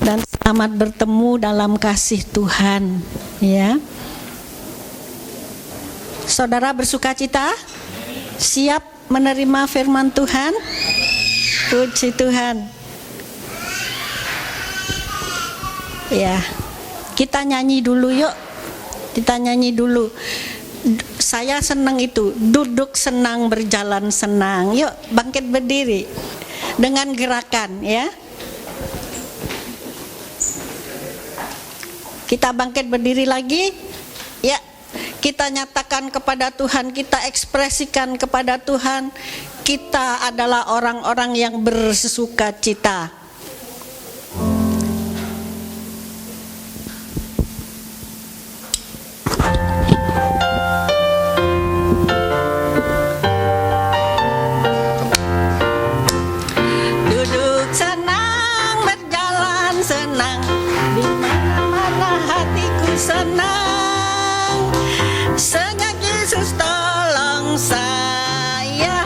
dan selamat bertemu dalam kasih Tuhan, ya. Saudara bersukacita? Siap menerima firman Tuhan? Puji Tuhan. Ya, kita nyanyi dulu yuk. Kita nyanyi dulu. Saya senang itu, duduk senang, berjalan senang. Yuk, bangkit berdiri dengan gerakan, ya. Kita bangkit berdiri lagi, ya. Kita nyatakan kepada Tuhan, kita ekspresikan kepada Tuhan, kita adalah orang-orang yang bersukacita. Duduk senang, berjalan senang, di mana-mana hatiku senang. Sejak Yesus tolong saya,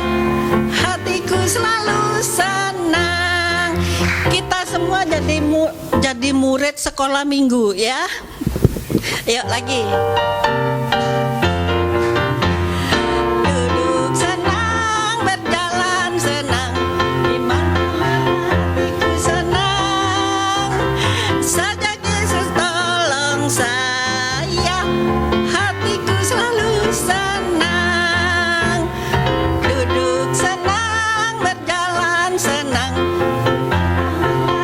hatiku selalu senang. Kita semua jadi murid sekolah minggu, ya. Yuk lagi. Duduk senang, berjalan senang, di mana-mana hatiku senang. Sejak Yesus tolong saya, hatiku selalu senang. Duduk senang, berjalan senang,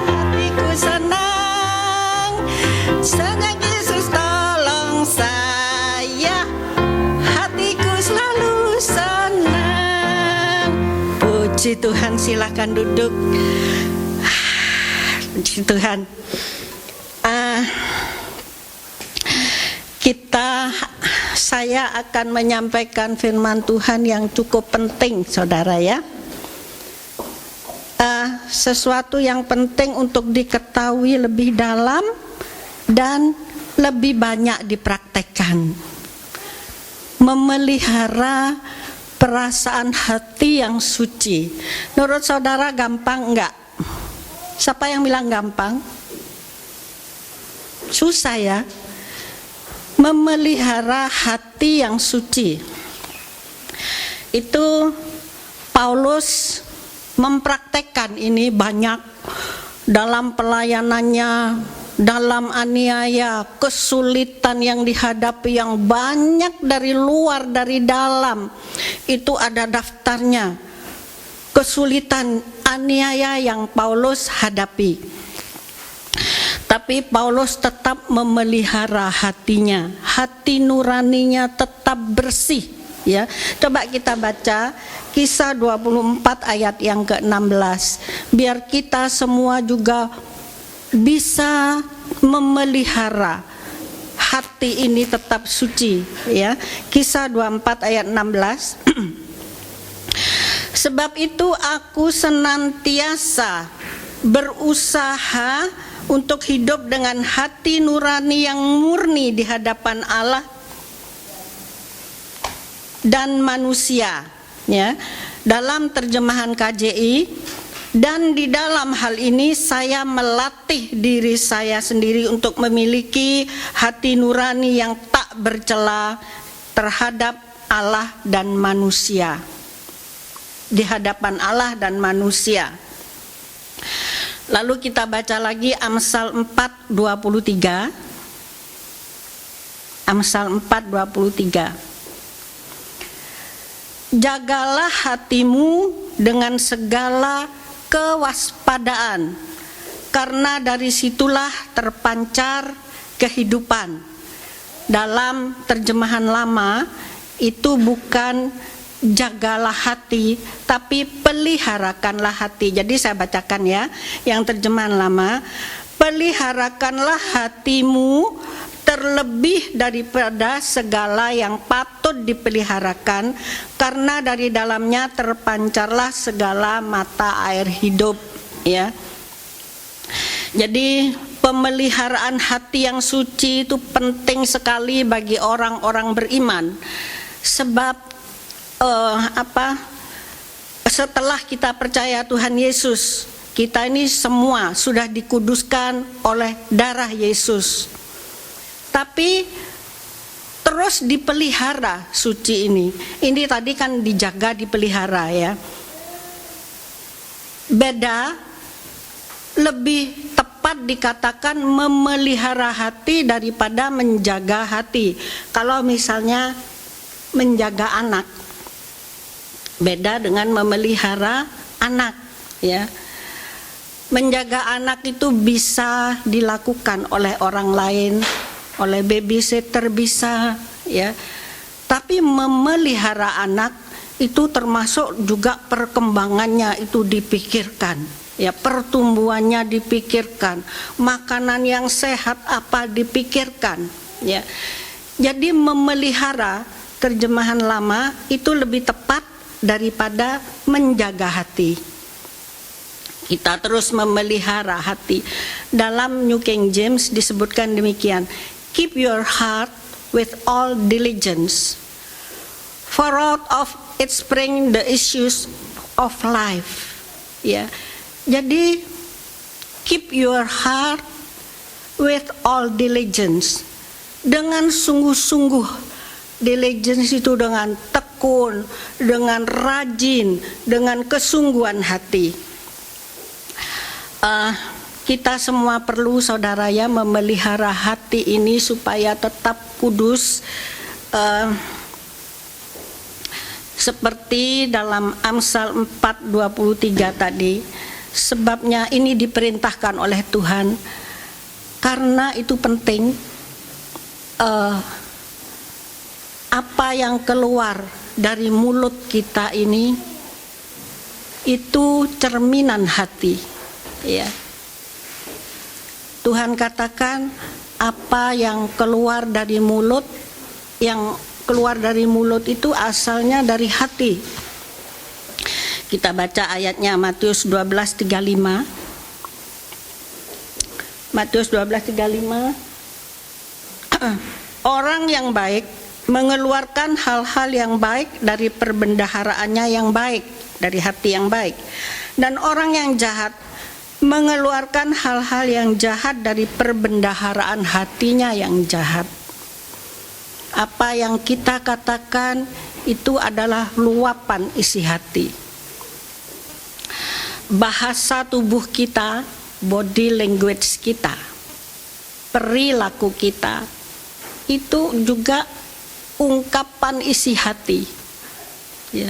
hatiku senang. Sejak Yesus tolong saya, hatiku selalu senang. Puji Tuhan, silakan duduk. Puji Tuhan. Saya akan menyampaikan firman Tuhan yang cukup penting, saudara, ya. Sesuatu yang penting untuk diketahui lebih dalam dan lebih banyak dipraktekkan. Memelihara perasaan hati yang suci. Menurut saudara gampang enggak? Siapa yang bilang gampang? Susah, ya. Memelihara hati yang suci. Itu Paulus mempraktekkan ini banyak dalam pelayanannya, dalam aniaya, kesulitan yang dihadapi yang banyak dari luar, dari dalam. Itu ada daftarnya. Kesulitan aniaya yang Paulus hadapi. Tapi Paulus tetap memelihara hatinya, hati nuraninya tetap bersih, ya. Coba kita baca Kisah 24 ayat yang ke-16. Biar kita semua juga bisa memelihara hati ini tetap suci, ya. Kisah 24 ayat 16. Sebab itu aku senantiasa berusaha untuk hidup dengan hati nurani yang murni di hadapan Allah dan manusia, ya. Dalam terjemahan KJI, dan di dalam hal ini saya melatih diri saya sendiri untuk memiliki hati nurani yang tak bercela terhadap Allah dan manusia, di hadapan Allah dan manusia. Lalu kita baca lagi Amsal 4:23. Amsal 4:23. Jagalah hatimu dengan segala kewaspadaan, karena dari situlah terpancar kehidupan. Dalam terjemahan lama itu bukan jagalah hati, tapi peliharakanlah hati. Jadi saya bacakan, ya, yang terjemahan lama. Peliharakanlah hatimu terlebih daripada segala yang patut dipeliharakan, karena dari dalamnya terpancarlah segala mata air hidup, ya. Jadi pemeliharaan hati yang suci itu penting sekali bagi orang-orang beriman. Sebab setelah kita percaya Tuhan Yesus, Kita ini semua sudah dikuduskan oleh darah Yesus. Tapi terus dipelihara suci ini. Ini tadi kan dijaga, dipelihara ya. Beda, lebih tepat dikatakan memelihara hati daripada menjaga hati. Kalau misalnya menjaga anak, beda dengan memelihara anak ya. Menjaga anak itu bisa dilakukan oleh orang lain, oleh babysitter bisa ya. Tapi memelihara anak itu termasuk juga perkembangannya itu dipikirkan ya, pertumbuhannya dipikirkan, makanan yang sehat apa dipikirkan ya. Jadi memelihara, terjemahan lama itu lebih tepat daripada menjaga hati. Kita terus memelihara hati. Dalam New King James disebutkan demikian, keep your heart with all diligence, for out of it spring the issues of life. Ya, jadi keep your heart with all diligence, dengan sungguh-sungguh. Diligence itu dengan tekun, dengan rajin, dengan kesungguhan hati. Kita semua perlu, saudara ya, memelihara hati ini supaya tetap kudus. Seperti dalam Amsal 4:23 tadi, sebabnya ini diperintahkan oleh Tuhan, karena itu penting. Apa yang keluar dari mulut kita ini itu cerminan hati ya. Tuhan katakan apa yang keluar dari mulut, yang keluar dari mulut itu asalnya dari hati. Kita baca ayatnya, Matius 12:35. Matius 12:35. Orang yang baik mengeluarkan hal-hal yang baik dari perbendaharaannya yang baik, dari hati yang baik. Dan orang yang jahat mengeluarkan hal-hal yang jahat dari perbendaharaan hatinya yang jahat. Apa yang kita katakan itu adalah luapan isi hati. Bahasa tubuh kita, body language kita, perilaku kita, itu juga ungkapan isi hati ya.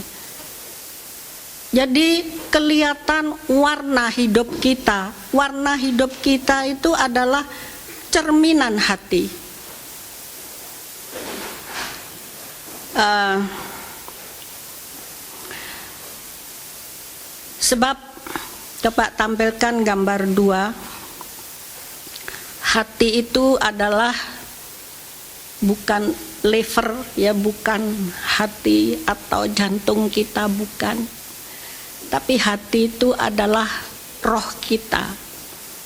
Jadi kelihatan warna hidup kita. Warna hidup kita itu adalah cerminan hati. Sebab coba tampilkan gambar 2. Hati itu adalah bukan liver ya, bukan hati atau jantung kita, bukan. Tapi hati itu adalah roh kita,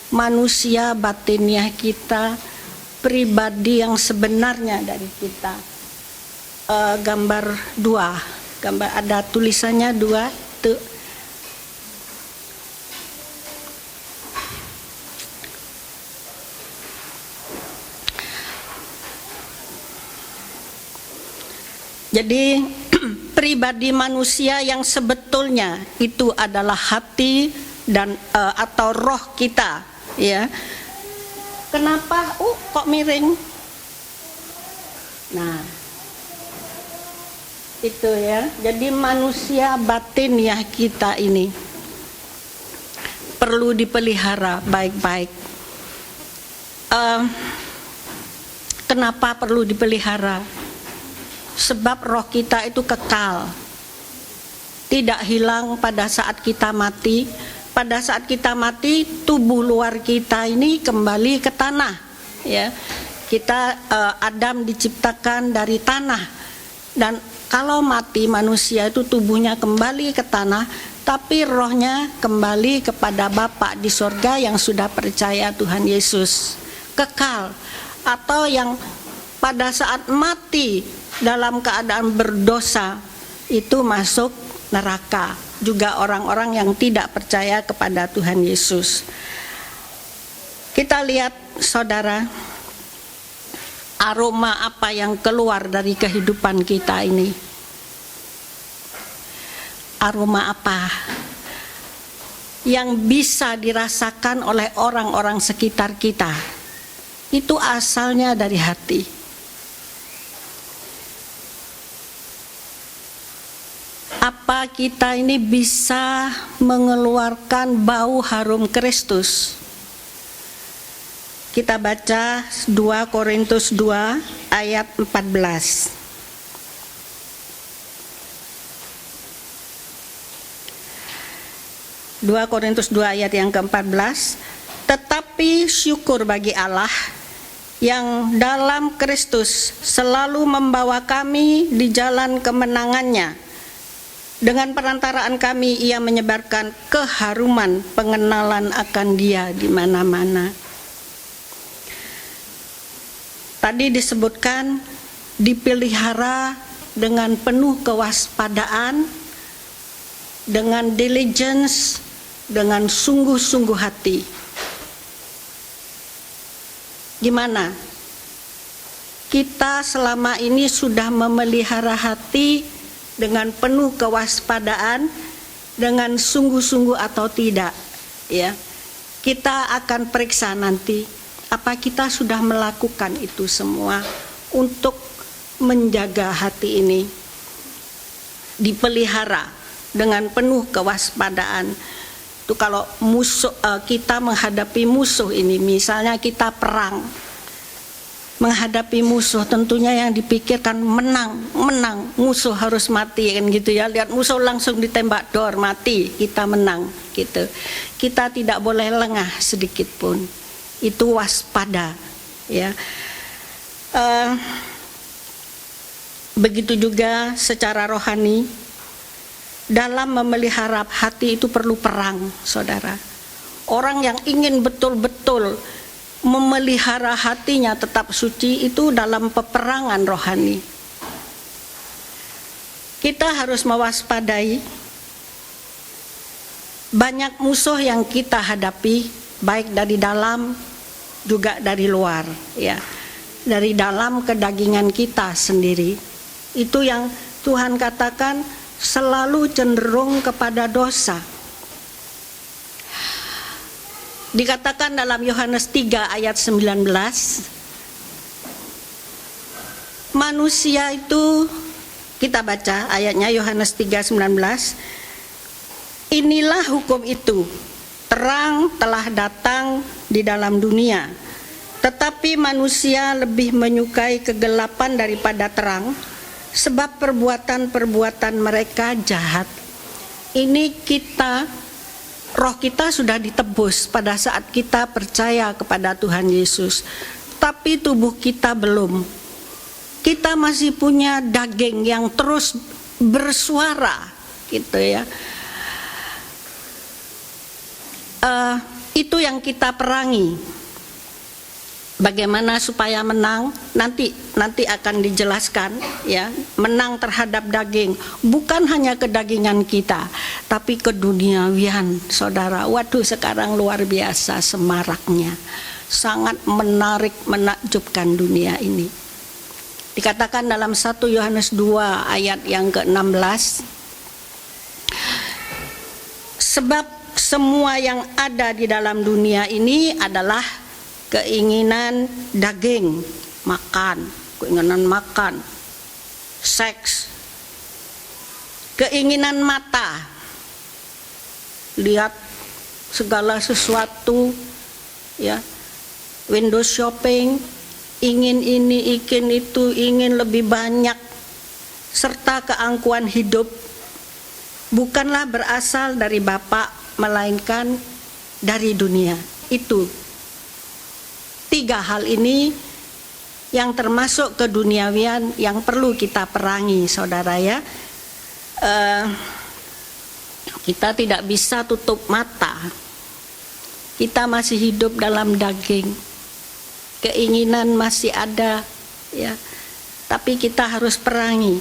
manusia batiniah kita, pribadi yang sebenarnya dari kita. Gambar 2, gambar ada tulisannya 2 tuh. Jadi pribadi manusia yang sebetulnya itu adalah hati dan atau roh kita ya. Kenapa kok miring? Nah, itu ya. Jadi manusia batin ya kita ini perlu dipelihara baik-baik. Kenapa perlu dipelihara? Sebab roh kita itu kekal, tidak hilang pada saat kita mati. Pada saat kita mati, tubuh luar kita ini kembali ke tanah ya. Kita Adam diciptakan dari tanah, dan kalau mati manusia itu tubuhnya kembali ke tanah, tapi rohnya kembali kepada Bapa di sorga yang sudah percaya Tuhan Yesus, kekal. Atau yang pada saat mati dalam keadaan berdosa itu masuk neraka. juga orang-orang yang tidak percaya kepada Tuhan Yesus. Kita lihat saudara, aroma apa yang keluar dari kehidupan kita ini. Aroma apa yang bisa dirasakan oleh orang-orang sekitar kita? Itu asalnya dari hati. Apa kita ini bisa mengeluarkan bau harum Kristus? Kita baca 2 Korintus 2 ayat 14. 2 Korintus 2 ayat yang ke-14. Tetapi syukur bagi Allah yang dalam Kristus selalu membawa kami di jalan kemenangannya. Dengan perantaraan kami ia menyebarkan keharuman pengenalan akan Dia di mana-mana. Tadi disebutkan dipelihara dengan penuh kewaspadaan, dengan diligence, dengan sungguh-sungguh hati. Gimana? Kita selama ini sudah memelihara hati dengan penuh kewaspadaan, dengan sungguh-sungguh atau tidak, ya. Kita akan periksa nanti apa kita sudah melakukan itu semua untuk menjaga hati ini dipelihara dengan penuh kewaspadaan. Itu kalau musuh, kita menghadapi musuh ini, misalnya kita perang, menghadapi musuh, tentunya yang dipikirkan menang, musuh harus mati, kan gitu ya. Lihat musuh langsung ditembak dor, mati, kita menang gitu. Kita tidak boleh lengah sedikit pun. Itu waspada, ya. Begitu juga secara rohani, dalam memelihara hati itu perlu perang, saudara. Orang yang ingin betul-betul memelihara hatinya tetap suci itu dalam peperangan rohani. Kita harus mewaspadai banyak musuh yang kita hadapi, baik dari dalam juga dari luar, ya. Dari dalam kedagingan kita sendiri. Itu yang Tuhan katakan selalu cenderung kepada dosa. Dikatakan dalam Yohanes 3 ayat 19, manusia itu, kita baca ayatnya Yohanes 3:19, inilah hukum itu, terang telah datang di dalam dunia, tetapi manusia lebih menyukai kegelapan daripada terang, sebab perbuatan-perbuatan mereka jahat. Ini roh kita sudah ditebus pada saat kita percaya kepada Tuhan Yesus, tapi tubuh kita belum. Kita masih punya daging yang terus bersuara, gitu ya. Itu yang kita perangi. Bagaimana supaya menang? Nanti akan dijelaskan, ya. Menang terhadap daging, bukan hanya kedagingan kita, tapi keduniawian, saudara. Waduh, sekarang luar biasa semaraknya, sangat menarik, menakjubkan dunia ini. Dikatakan dalam 1 Yohanes 2 ayat yang ke-16, sebab semua yang ada di dalam dunia ini adalah keinginan daging, keinginan makan, seks, keinginan mata, lihat segala sesuatu, ya, window shopping, ingin ini, ingin itu, ingin lebih banyak, serta keangkuhan hidup bukanlah berasal dari Bapa, melainkan dari dunia. Itu 3 hal ini yang termasuk keduniawian yang perlu kita perangi, saudara, ya. Kita tidak bisa tutup mata. Kita masih hidup dalam daging, keinginan masih ada, ya. Tapi kita harus perangi.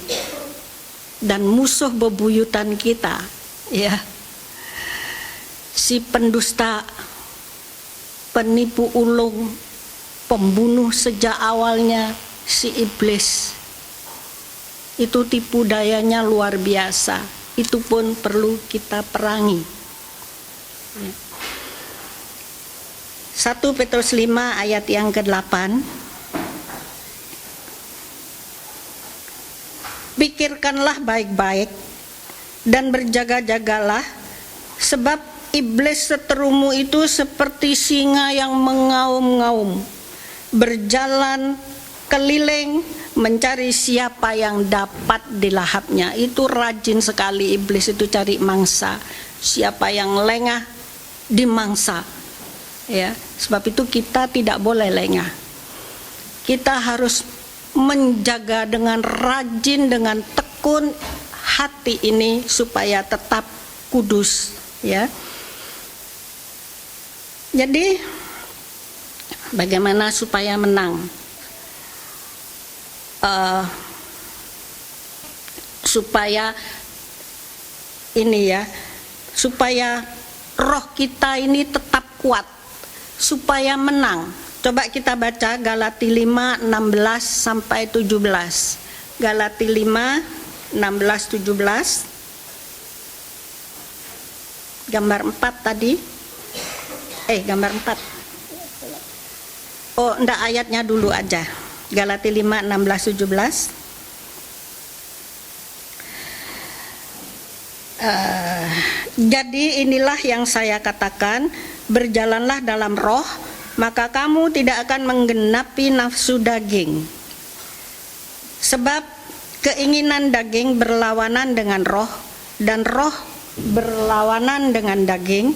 Dan musuh bebuyutan kita ya, si pendusta, penipu ulung, pembunuh sejak awalnya, si iblis. Itu tipu dayanya luar biasa. Itu pun perlu kita perangi. 1 Petrus 5 ayat yang ke-8. Pikirkanlah baik-baik dan berjaga-jagalah, sebab iblis seterumu itu seperti singa yang mengaum-ngaum, berjalan keliling mencari siapa yang dapat dilahapnya. Itu rajin sekali iblis itu cari mangsa, siapa yang lengah dimangsa. Ya, sebab itu kita tidak boleh lengah. Kita harus menjaga dengan rajin, dengan tekun hati ini supaya tetap kudus, ya. Jadi bagaimana supaya menang? Supaya ini ya, supaya roh kita ini tetap kuat, supaya menang. Coba kita baca Galati 5, 16 sampai 17. Galati 5, 16, 17. Gambar 4 tadi. Gambar 4. Oh, enggak, ayatnya dulu aja. Galati 5, 16, 17. Jadi inilah yang saya katakan, berjalanlah dalam roh, maka kamu tidak akan menggenapi nafsu daging. Sebab keinginan daging berlawanan dengan roh, dan roh berlawanan dengan daging,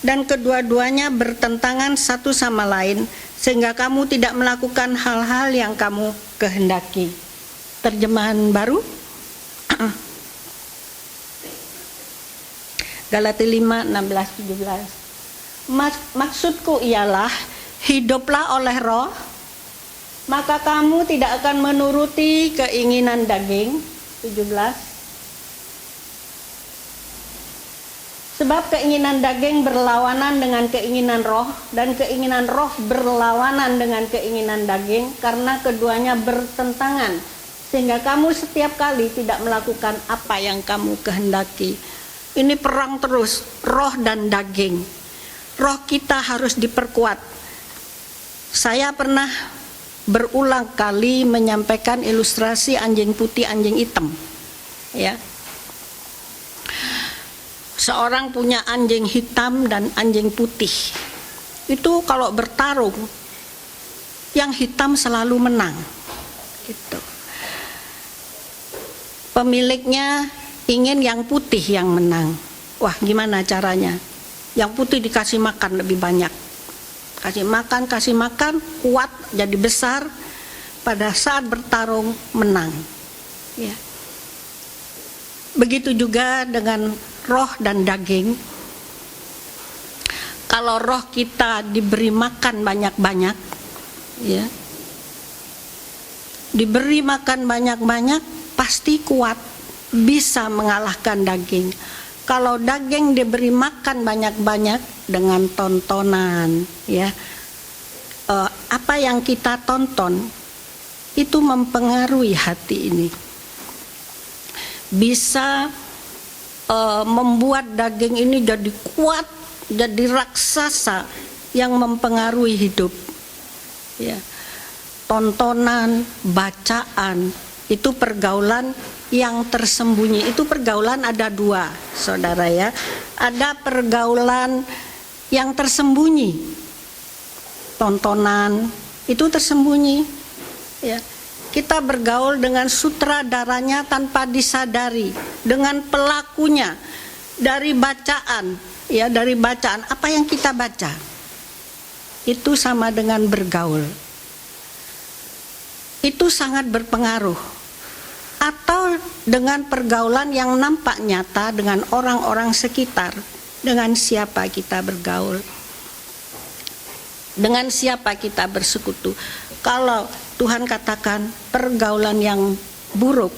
dan kedua-duanya bertentangan satu sama lain, sehingga kamu tidak melakukan hal-hal yang kamu kehendaki. Terjemahan baru. Galati 5, 16, 17. Maksudku ialah, hiduplah oleh roh, maka kamu tidak akan menuruti keinginan daging. 17. Sebab keinginan daging berlawanan dengan keinginan roh, dan keinginan roh berlawanan dengan keinginan daging, karena keduanya bertentangan, sehingga kamu setiap kali tidak melakukan apa yang kamu kehendaki. Ini perang terus, roh dan daging. Roh kita harus diperkuat. Saya pernah berulang kali menyampaikan ilustrasi anjing putih, anjing hitam, ya. Seorang punya anjing hitam dan anjing putih. Itu kalau bertarung, yang hitam selalu menang. Gitu. Pemiliknya ingin yang putih yang menang. Wah, gimana caranya? Yang putih dikasih makan lebih banyak. Kasih makan, kuat, jadi besar. Pada saat bertarung, menang. Ya. Begitu juga dengan roh dan daging. Kalau roh kita diberi makan banyak-banyak, ya, diberi makan banyak-banyak, pasti kuat, bisa mengalahkan daging. Kalau daging diberi makan banyak-banyak dengan tontonan, ya, apa yang kita tonton itu mempengaruhi hati ini, bisa membuat daging ini jadi kuat, jadi raksasa yang mempengaruhi hidup. Ya. Tontonan, bacaan, itu pergaulan yang tersembunyi. Itu pergaulan ada dua, saudara ya. Ada pergaulan yang tersembunyi. Tontonan itu tersembunyi. Ya. Kita bergaul dengan sutradaranya tanpa disadari, dengan pelakunya dari bacaan, ya, dari bacaan. Apa yang kita baca itu sama dengan bergaul. Itu sangat berpengaruh. Atau dengan pergaulan yang nampak nyata dengan orang-orang sekitar, dengan siapa kita bergaul, dengan siapa kita bersekutu. Kalau Tuhan katakan pergaulan yang buruk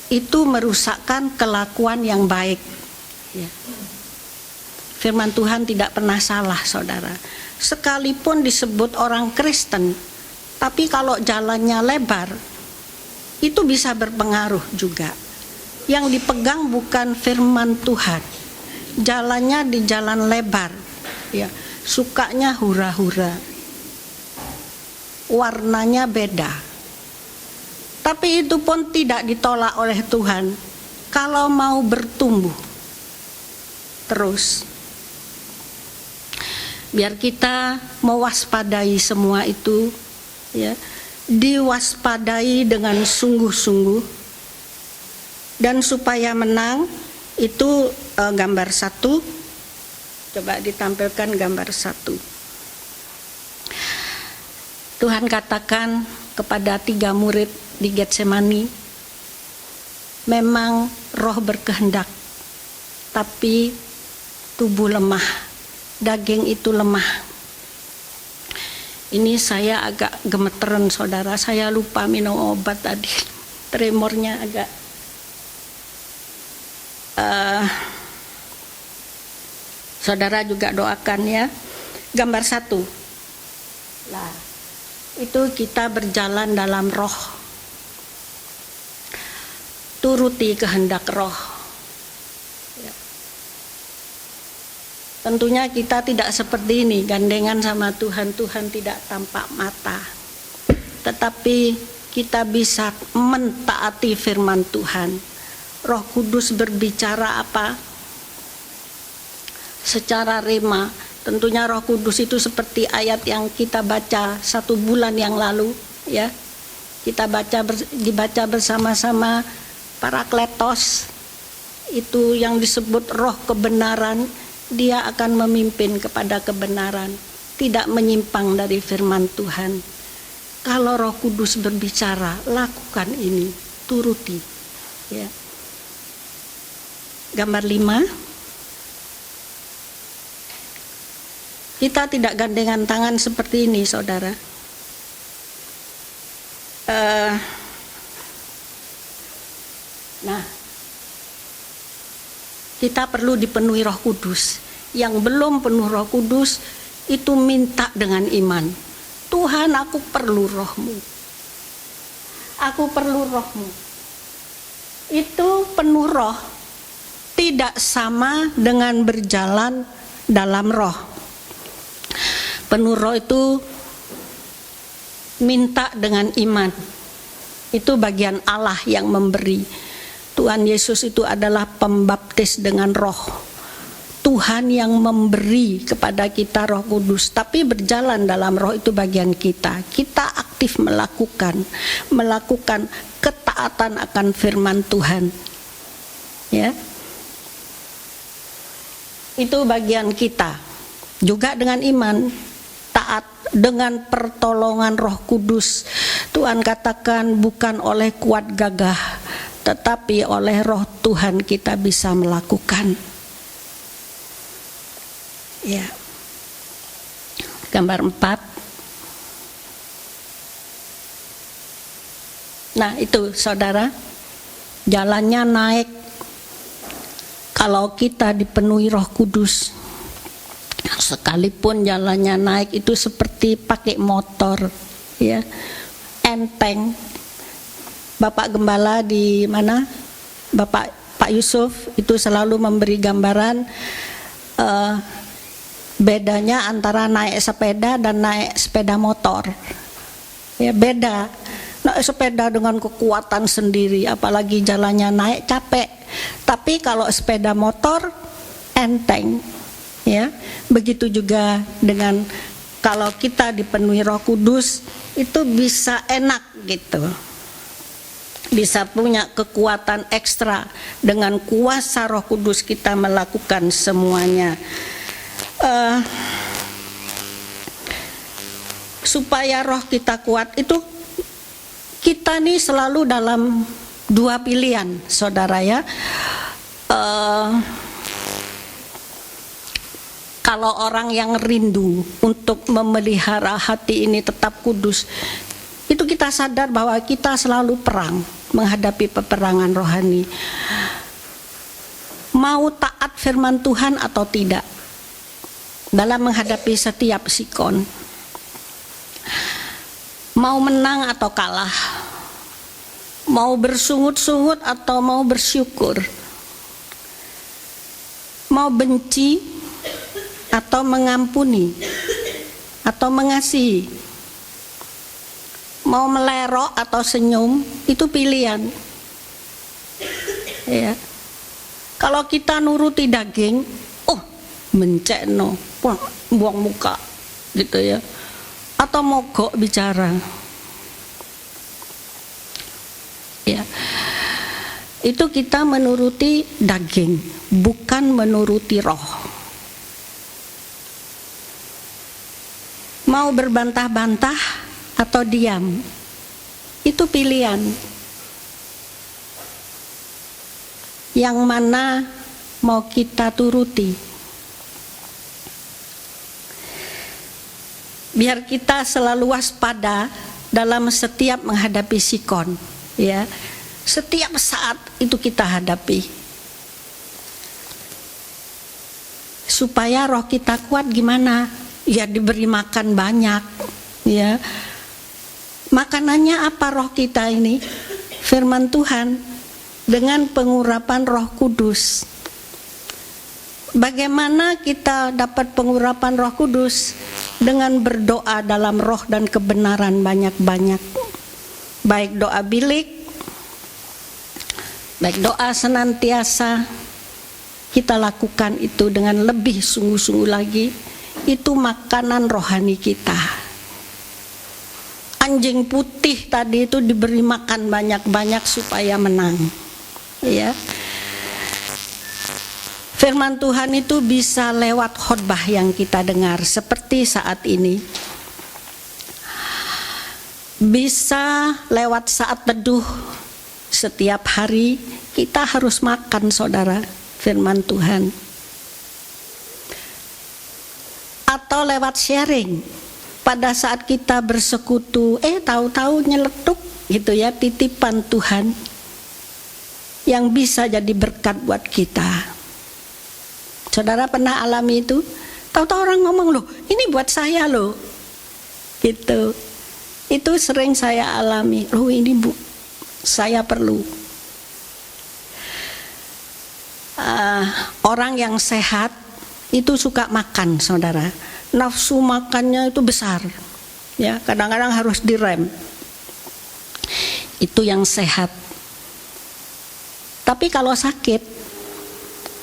itu merusakkan kelakuan yang baik. Ya. Firman Tuhan tidak pernah salah, saudara. Sekalipun disebut orang Kristen, tapi kalau jalannya lebar, itu bisa berpengaruh juga. Yang dipegang bukan firman Tuhan, jalannya di jalan lebar, ya, sukanya hura-hura, warnanya beda. Tapi itu pun tidak ditolak oleh Tuhan kalau mau bertumbuh terus. Biar kita mewaspadai semua itu, ya, diwaspadai dengan sungguh-sungguh, dan supaya menang itu gambar 1. Coba ditampilkan gambar 1. Tuhan katakan kepada 3 murid di Getsemani, memang roh berkehendak, tapi tubuh lemah, daging itu lemah. Ini saya agak gemeteran, saudara. Saya lupa minum obat tadi, tremornya agak saudara juga doakan ya. Gambar 1. Lah, itu kita berjalan dalam roh, turuti kehendak roh. Ya. Tentunya kita tidak seperti ini, gandengan sama Tuhan. Tuhan tidak tampak mata, tetapi kita bisa mentaati firman Tuhan. Roh Kudus berbicara apa? Secara rema. Tentunya Roh Kudus itu seperti ayat yang kita baca 1 bulan yang lalu, ya. Kita dibaca bersama-sama, Parakletos. Itu yang disebut roh kebenaran. Dia akan memimpin kepada kebenaran, tidak menyimpang dari firman Tuhan. Kalau Roh Kudus berbicara, lakukan ini, turuti, ya. Gambar 5. Kita tidak gandengan tangan seperti ini, saudara. Nah, kita perlu dipenuhi Roh Kudus. Yang belum penuh Roh Kudus itu minta dengan iman. Tuhan, aku perlu roh-Mu. Aku perlu roh-Mu. Itu penuh roh tidak sama dengan berjalan dalam roh. Penuh roh itu minta dengan iman. Itu bagian Allah yang memberi. Tuhan Yesus itu adalah pembaptis dengan roh. Tuhan yang memberi kepada kita Roh Kudus, tapi berjalan dalam roh itu bagian kita. Kita aktif melakukan ketaatan akan firman Tuhan. Ya. Itu bagian kita. Juga dengan iman, taat dengan pertolongan Roh Kudus. Tuhan katakan bukan oleh kuat gagah, tetapi oleh Roh Tuhan kita bisa melakukan. Ya. Gambar 4. Nah, itu saudara, jalannya naik kalau kita dipenuhi Roh Kudus. Sekalipun jalannya naik itu seperti pakai motor, ya, enteng. Bapak Gembala di mana? Pak Yusuf itu selalu memberi gambaran bedanya antara naik sepeda dan naik sepeda motor. Ya, beda. Naik sepeda dengan kekuatan sendiri, apalagi jalannya naik capek. Tapi kalau sepeda motor enteng. Ya, begitu juga dengan kalau kita dipenuhi Roh Kudus itu bisa enak gitu. Bisa punya kekuatan ekstra, dengan kuasa Roh Kudus kita melakukan semuanya. Supaya roh kita kuat itu kita nih selalu dalam 2 pilihan, saudara ya. Kalau orang yang rindu untuk memelihara hati ini tetap kudus, itu kita sadar bahwa kita selalu perang menghadapi peperangan rohani. Mau taat firman Tuhan atau tidak dalam menghadapi setiap sikon. Mau menang atau kalah. Mau bersungut-sungut atau mau bersyukur. Mau benci atau mengampuni atau mengasihi. Mau melerok atau senyum, itu pilihan. Ya. Kalau kita nuruti daging, mencekno, buang muka, gitu ya. Atau mogok bicara. Ya. Itu kita menuruti daging, bukan menuruti roh. Mau berbantah-bantah atau diam, itu pilihan. Yang mana mau kita turuti? Biar kita selalu waspada dalam setiap menghadapi sikon, ya. Setiap saat itu kita hadapi. Supaya roh kita kuat gimana? Ya diberi makan banyak, ya. Makanannya apa roh kita ini? Firman Tuhan dengan pengurapan Roh Kudus. Bagaimana kita dapat pengurapan Roh Kudus? Dengan berdoa dalam roh dan kebenaran banyak-banyak. Baik doa bilik, baik doa senantiasa, kita lakukan itu dengan lebih sungguh-sungguh lagi. Itu makanan rohani kita. Anjing putih tadi itu diberi makan banyak-banyak supaya menang, ya. Firman Tuhan itu bisa lewat khotbah yang kita dengar seperti saat ini, bisa lewat saat teduh setiap hari. Kita harus makan, saudara, firman Tuhan, atau lewat sharing. Pada saat kita bersekutu, tahu-tahu nyeletuk gitu ya, titipan Tuhan yang bisa jadi berkat buat kita. Saudara pernah alami itu? Tahu-tahu orang ngomong, loh ini buat saya loh, gitu. Itu sering saya alami. Loh ini bu, saya perlu. Orang yang sehat itu suka makan, saudara. Nafsu makannya itu besar, ya. Kadang-kadang harus direm. Itu yang sehat. Tapi kalau sakit,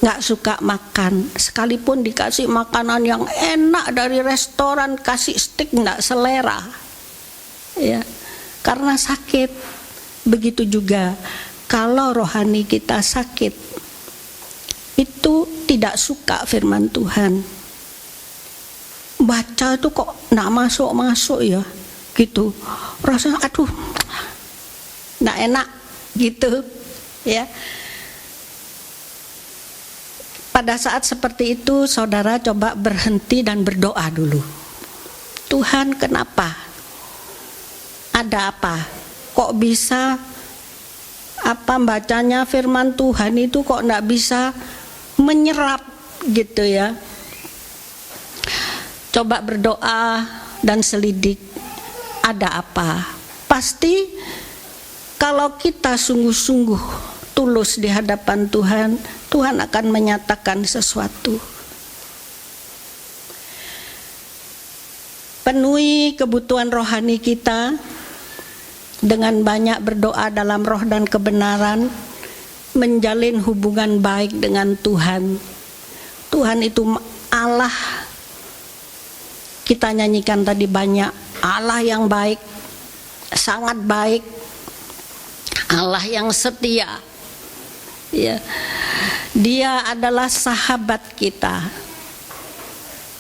nggak suka makan, sekalipun dikasih makanan yang enak dari restoran, kasih steak nggak selera, ya. Karena sakit. Begitu juga kalau rohani kita sakit, itu tidak suka firman Tuhan. Baca itu kok nggak masuk ya, gitu. Rasanya aduh, nggak enak, gitu, ya. Pada saat seperti itu, saudara coba berhenti dan berdoa dulu. Tuhan, kenapa? Ada apa? Kok bisa bacanya firman Tuhan itu kok nggak bisa menyerap, gitu ya. Coba berdoa dan selidik, ada apa? Pasti kalau kita sungguh-sungguh tulus di hadapan Tuhan, Tuhan akan menyatakan sesuatu. Penuhi kebutuhan rohani kita dengan banyak berdoa dalam roh dan kebenaran, menjalin hubungan baik dengan Tuhan. Tuhan itu Allah. Kita nyanyikan tadi banyak, Allah yang baik, sangat baik, Allah yang setia, ya. Dia adalah sahabat kita.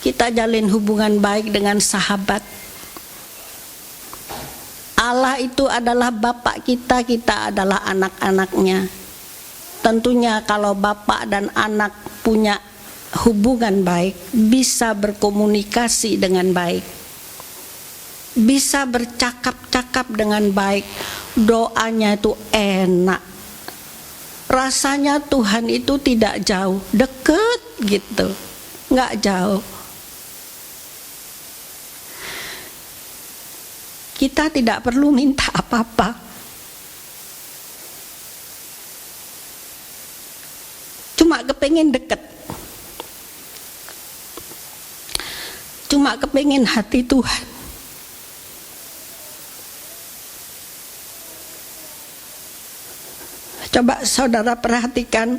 Kita jalin hubungan baik dengan sahabat. Allah itu adalah Bapak kita, kita adalah anak-anaknya. Tentunya kalau Bapak dan anak punya hubungan baik, bisa berkomunikasi dengan baik, bisa bercakap-cakap dengan baik, doanya itu enak. Rasanya Tuhan itu tidak jauh, deket gitu, nggak jauh. Kita tidak perlu minta apa-apa. Cuma kepengen deket. Cuma kepengen hati Tuhan. Coba saudara perhatikan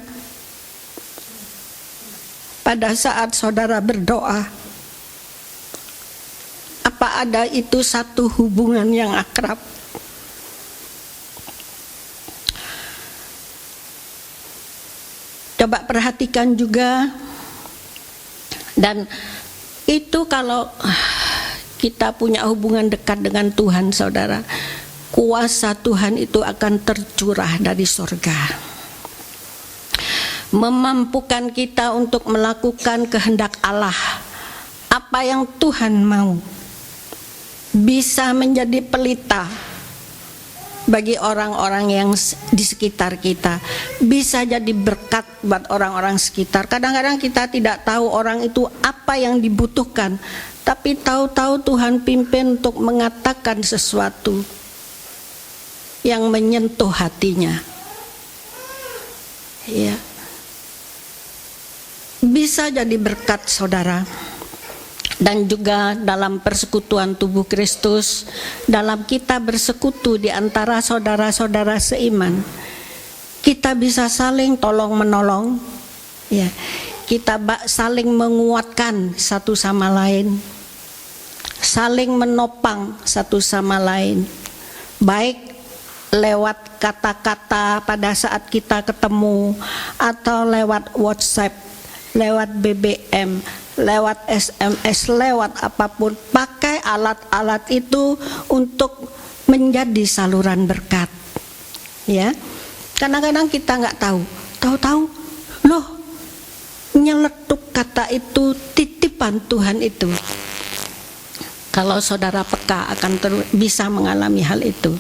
pada saat saudara berdoa, apa ada itu satu hubungan yang akrab? Coba perhatikan juga, dan itu kalau kita punya hubungan dekat dengan Tuhan, saudara, kuasa Tuhan itu akan tercurah dari sorga, memampukan kita untuk melakukan kehendak Allah. Apa yang Tuhan mau bisa menjadi pelita bagi orang-orang yang di sekitar kita, bisa jadi berkat buat orang-orang sekitar. Kadang-kadang kita tidak tahu orang itu apa yang dibutuhkan, tapi tahu-tahu Tuhan pimpin untuk mengatakan sesuatu yang menyentuh hatinya. Ya, bisa jadi berkat, saudara. Dan juga dalam persekutuan tubuh Kristus, dalam kita bersekutu di antara saudara-saudara seiman, kita bisa saling tolong menolong, ya, kita saling menguatkan satu sama lain, saling menopang satu sama lain, baik lewat kata-kata pada saat kita ketemu, atau lewat WhatsApp, lewat BBM, lewat SMS, lewat apapun. Pakai alat-alat itu untuk menjadi saluran berkat. Ya, kadang-kadang kita nggak tahu, loh, nyeletuk kata itu titipan Tuhan itu. Kalau saudara peka akan bisa mengalami hal itu.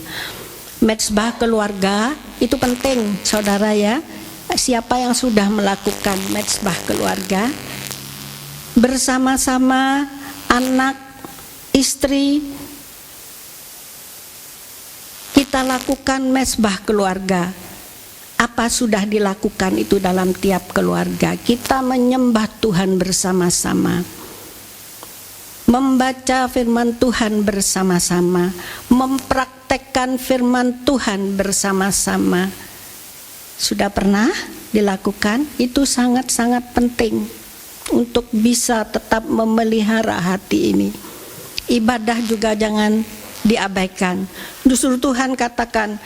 Mezbah keluarga itu penting, saudara, ya. Siapa yang sudah melakukan mezbah keluarga bersama-sama anak, istri, kita lakukan mezbah keluarga. Apa sudah dilakukan itu dalam tiap keluarga? Kita menyembah Tuhan bersama-sama, membaca firman Tuhan bersama-sama, mempraktekkan firman Tuhan bersama-sama. Sudah pernah dilakukan? Itu sangat-sangat penting untuk bisa tetap memelihara hati ini. Ibadah juga jangan diabaikan. Justru Tuhan katakan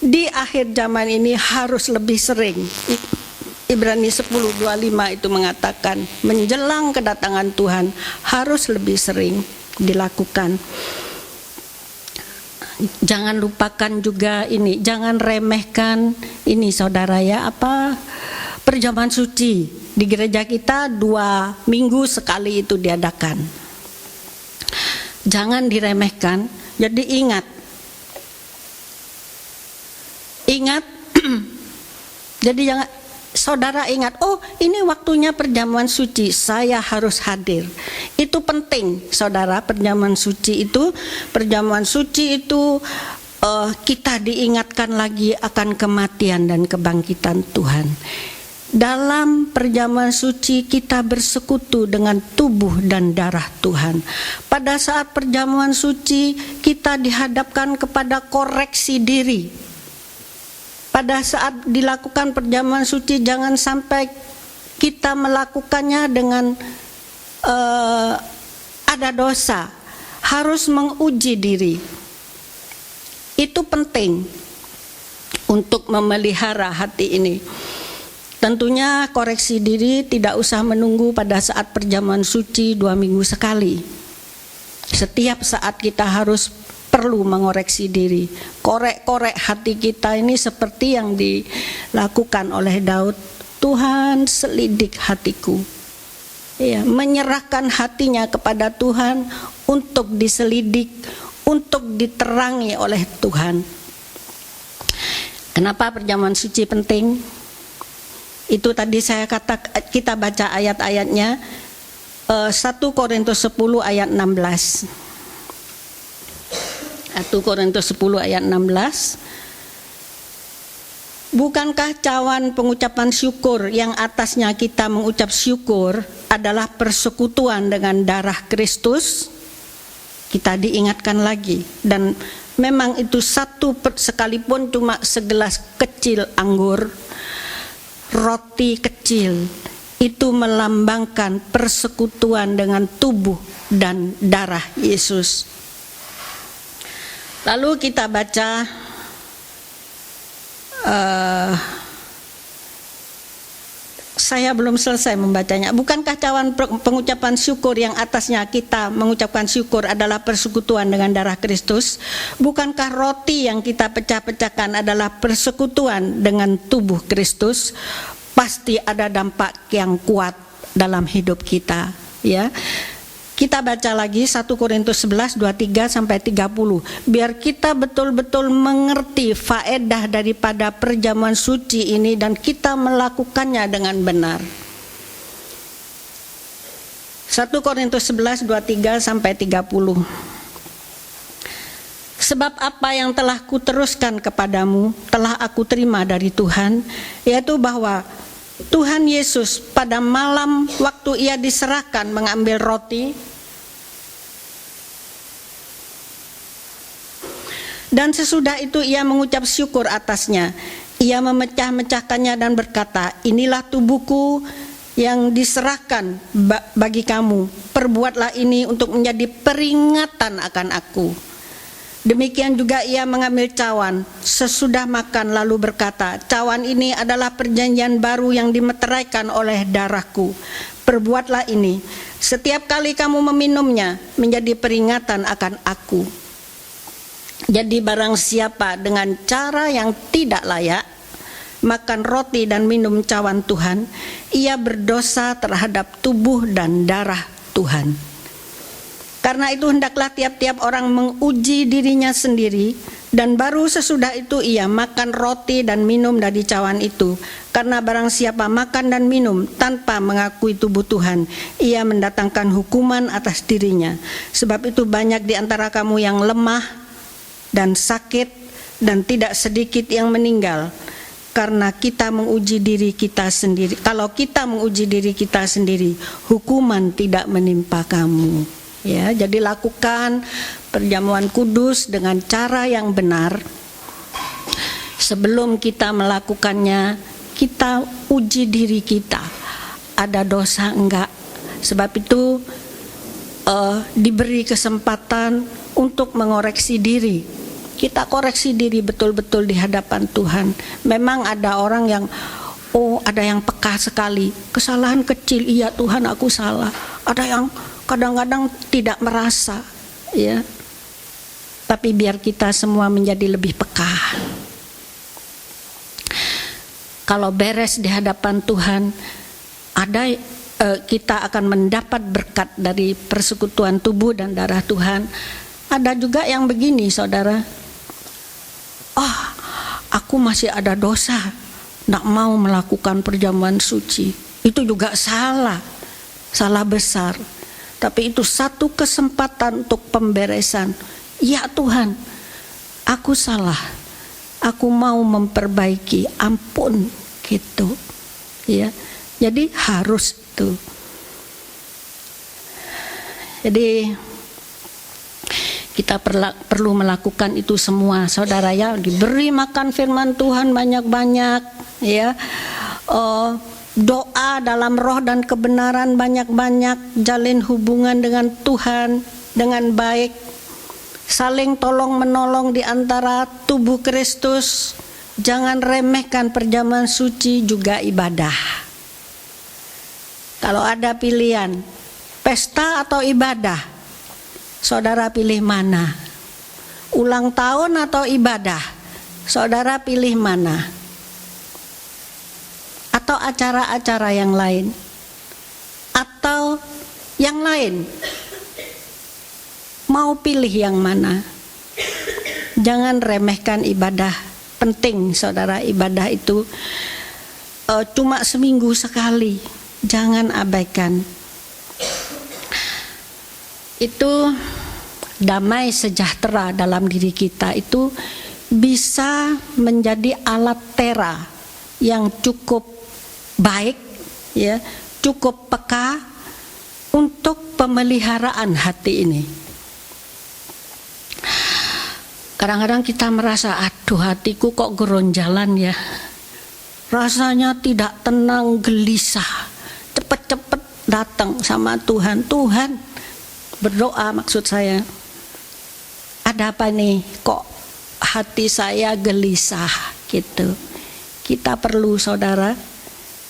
di akhir zaman ini harus lebih sering. Ibrani 10:25 itu mengatakan menjelang kedatangan Tuhan harus lebih sering dilakukan. Jangan lupakan juga ini, jangan remehkan ini, saudara, ya, perjamuan suci. Di gereja kita 2 minggu sekali itu diadakan. Jangan diremehkan. Jadi ingat jadi jangan, saudara ingat, oh ini waktunya perjamuan suci, saya harus hadir. Itu penting, saudara. Perjamuan suci itu kita diingatkan lagi akan kematian dan kebangkitan Tuhan. Dalam perjamuan suci kita bersekutu dengan tubuh dan darah Tuhan. Pada saat perjamuan suci kita dihadapkan kepada koreksi diri. Pada saat dilakukan perjamuan suci jangan sampai kita melakukannya dengan ada dosa. Harus menguji diri. Itu penting untuk memelihara hati ini. Tentunya koreksi diri tidak usah menunggu pada saat perjamuan suci 2 minggu sekali. Setiap saat kita harus perlu mengoreksi diri. Korek-korek hati kita ini seperti yang dilakukan oleh Daud. Tuhan, selidik hatiku. Ya, menyerahkan hatinya kepada Tuhan untuk diselidik, untuk diterangi oleh Tuhan. Kenapa perjamuan suci penting? Itu tadi saya kita baca ayat-ayatnya. 1 Korintus 10 ayat 16. 1 Korintus 10 ayat 16. Bukankah cawan pengucapan syukur yang atasnya kita mengucap syukur adalah persekutuan dengan darah Kristus? Kita diingatkan lagi, dan memang itu sekalipun cuma segelas kecil anggur, roti kecil, itu melambangkan persekutuan dengan tubuh dan darah Yesus. Lalu kita baca saya belum selesai membacanya. Bukankah cawan pengucapan syukur yang atasnya kita mengucapkan syukur adalah persekutuan dengan darah Kristus? Bukankah roti yang kita pecah-pecahkan adalah persekutuan dengan tubuh Kristus? Pasti ada dampak yang kuat dalam hidup kita, ya. Kita baca lagi 1 Korintus 11, 23 sampai 30. Biar kita betul-betul mengerti faedah daripada perjamuan suci ini dan kita melakukannya dengan benar. 1 Korintus 11, 23 sampai 30. Sebab apa yang telah kuteruskan kepadamu telah aku terima dari Tuhan, yaitu bahwa Tuhan Yesus pada malam waktu ia diserahkan mengambil roti, dan sesudah itu ia mengucap syukur atasnya. Ia memecah-mecahkannya dan berkata, inilah tubuhku yang diserahkan bagi kamu. Perbuatlah ini untuk menjadi peringatan akan aku. Demikian juga ia mengambil cawan sesudah makan lalu berkata, cawan ini adalah perjanjian baru yang dimeteraikan oleh darahku. Perbuatlah ini setiap kali kamu meminumnya menjadi peringatan akan aku. Jadi barang siapa dengan cara yang tidak layak makan roti dan minum cawan Tuhan, ia berdosa terhadap tubuh dan darah Tuhan. Karena itu hendaklah tiap-tiap orang menguji dirinya sendiri, dan baru sesudah itu ia makan roti dan minum dari cawan itu. Karena barang siapa makan dan minum tanpa mengakui tubuh Tuhan, ia mendatangkan hukuman atas dirinya. Sebab itu banyak di antara kamu yang lemah dan sakit, dan tidak sedikit yang meninggal. Karena kita menguji diri kita sendiri. Kalau kita menguji diri kita sendiri, hukuman tidak menimpa kamu. Ya, jadi lakukan perjamuan kudus dengan cara yang benar. Sebelum kita melakukannya, kita uji diri kita, ada dosa enggak. Sebab itu diberi kesempatan untuk mengoreksi diri. Kita koreksi diri betul-betul di hadapan Tuhan. Memang ada orang yang ada yang peka sekali, kesalahan kecil, iya Tuhan aku salah. Ada yang kadang-kadang tidak merasa, ya. Tapi biar kita semua menjadi lebih peka. Kalau beres di hadapan Tuhan, kita akan mendapat berkat dari persekutuan tubuh dan darah Tuhan. Ada juga yang begini, saudara. Aku masih ada dosa, tidak mau melakukan perjamuan suci. Itu juga salah besar. Tapi itu satu kesempatan untuk pemberesan. Ya Tuhan, aku salah. Aku mau memperbaiki. Ampun, gitu. Ya, jadi harus itu. Jadi kita perlu melakukan itu semua, saudara ya. Diberi makan firman Tuhan banyak-banyak, ya. Doa dalam roh dan kebenaran banyak-banyak, jalin hubungan dengan Tuhan dengan baik, saling tolong menolong di antara tubuh Kristus. Jangan remehkan perjamuan suci, juga ibadah. Kalau ada pilihan, pesta atau ibadah, saudara pilih mana? Ulang tahun atau ibadah, saudara pilih mana? Atau acara-acara yang lain, atau yang lain, mau pilih yang mana? Jangan remehkan ibadah penting saudara, ibadah itu cuma seminggu sekali, jangan abaikan. Itu damai sejahtera dalam diri kita itu bisa menjadi alat tera yang cukup baik, ya, cukup peka untuk pemeliharaan hati ini. Kadang-kadang kita merasa, aduh hatiku kok geronjalan ya, rasanya tidak tenang, gelisah, cepet-cepet datang sama Tuhan. Tuhan, berdoa maksud saya, ada apa nih kok hati saya gelisah gitu. Kita perlu saudara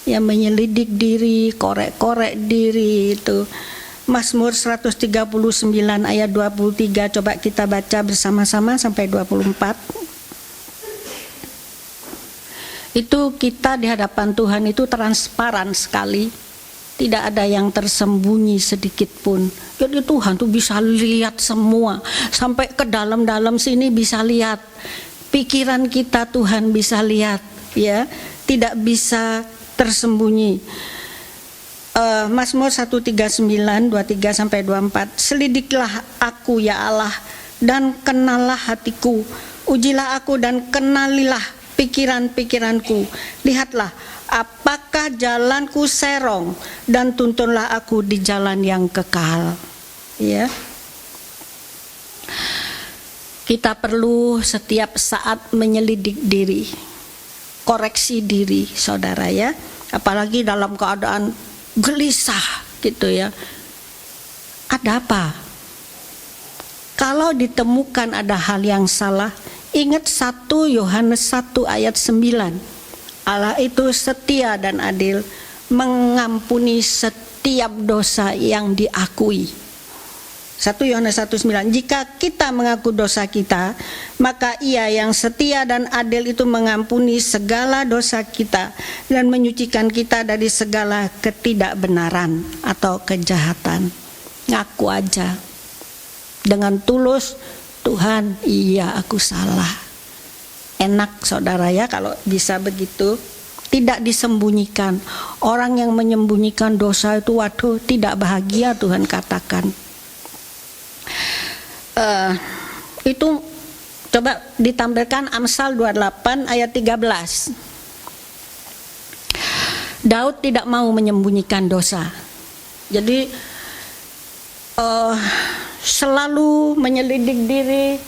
yang menyelidik diri, korek-korek diri itu. Mazmur 139 ayat 23, coba kita baca bersama-sama sampai 24. Itu kita di hadapan Tuhan itu transparan sekali, tidak ada yang tersembunyi sedikit pun. Jadi Tuhan tuh bisa lihat semua, sampai ke dalam-dalam sini bisa lihat. Pikiran kita Tuhan bisa lihat, ya, tidak bisa tersembunyi. Mazmur 139 23 sampai 24. Selidiklah aku ya Allah dan kenallah hatiku, ujilah aku dan kenalilah pikiran-pikiranku. Lihatlah apakah jalanku serong dan tuntunlah aku di jalan yang kekal. Ya. Kita perlu setiap saat menyelidik diri, koreksi diri saudara ya, apalagi dalam keadaan gelisah gitu ya. Ada apa? Kalau ditemukan ada hal yang salah, ingat 1 Yohanes 1 ayat 9. Allah itu setia dan adil, mengampuni setiap dosa yang diakui. 1 Yohanes 1:9. Jika kita mengaku dosa kita, maka Ia yang setia dan adil itu mengampuni segala dosa kita dan menyucikan kita dari segala ketidakbenaran atau kejahatan. Ngaku aja dengan tulus, Tuhan, iya aku salah. Enak saudara ya kalau bisa begitu, tidak disembunyikan. Orang yang menyembunyikan dosa itu, waduh, tidak bahagia Tuhan katakan. Itu coba ditampilkan Amsal 28 ayat 13. Daud tidak mau menyembunyikan dosa, jadi selalu menyelidik diri.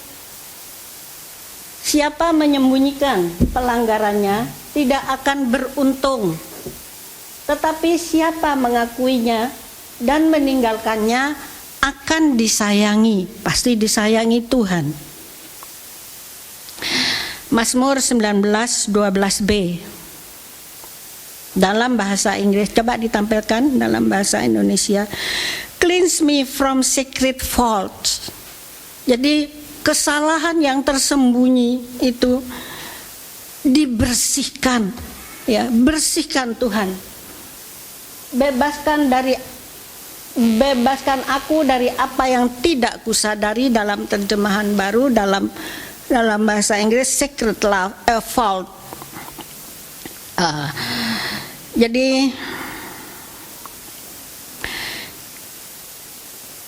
Siapa menyembunyikan pelanggarannya tidak akan beruntung, tetapi siapa mengakuinya dan meninggalkannya akan disayangi, pasti disayangi Tuhan. Mazmur 19:12b dalam bahasa Inggris, coba ditampilkan dalam bahasa Indonesia. Cleanse me from secret faults. Jadi kesalahan yang tersembunyi itu dibersihkan, ya, bersihkan Tuhan. Bebaskan aku dari apa yang tidak kusadari, dalam terjemahan baru, dalam bahasa Inggris secret fault. Jadi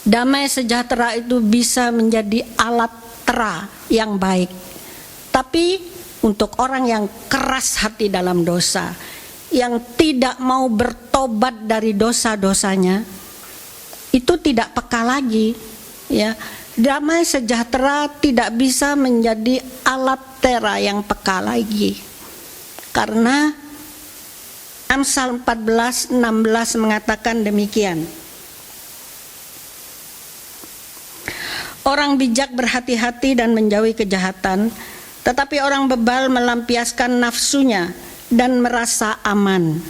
damai sejahtera itu bisa menjadi alat tera yang baik. Tapi untuk orang yang keras hati dalam dosa, yang tidak mau bertobat dari dosa-dosanya, itu tidak peka lagi, ya. Damai sejahtera tidak bisa menjadi alat tera yang peka lagi, karena Amsal 14:16 mengatakan demikian. Orang bijak berhati-hati dan menjauhi kejahatan, tetapi orang bebal melampiaskan nafsunya dan merasa aman.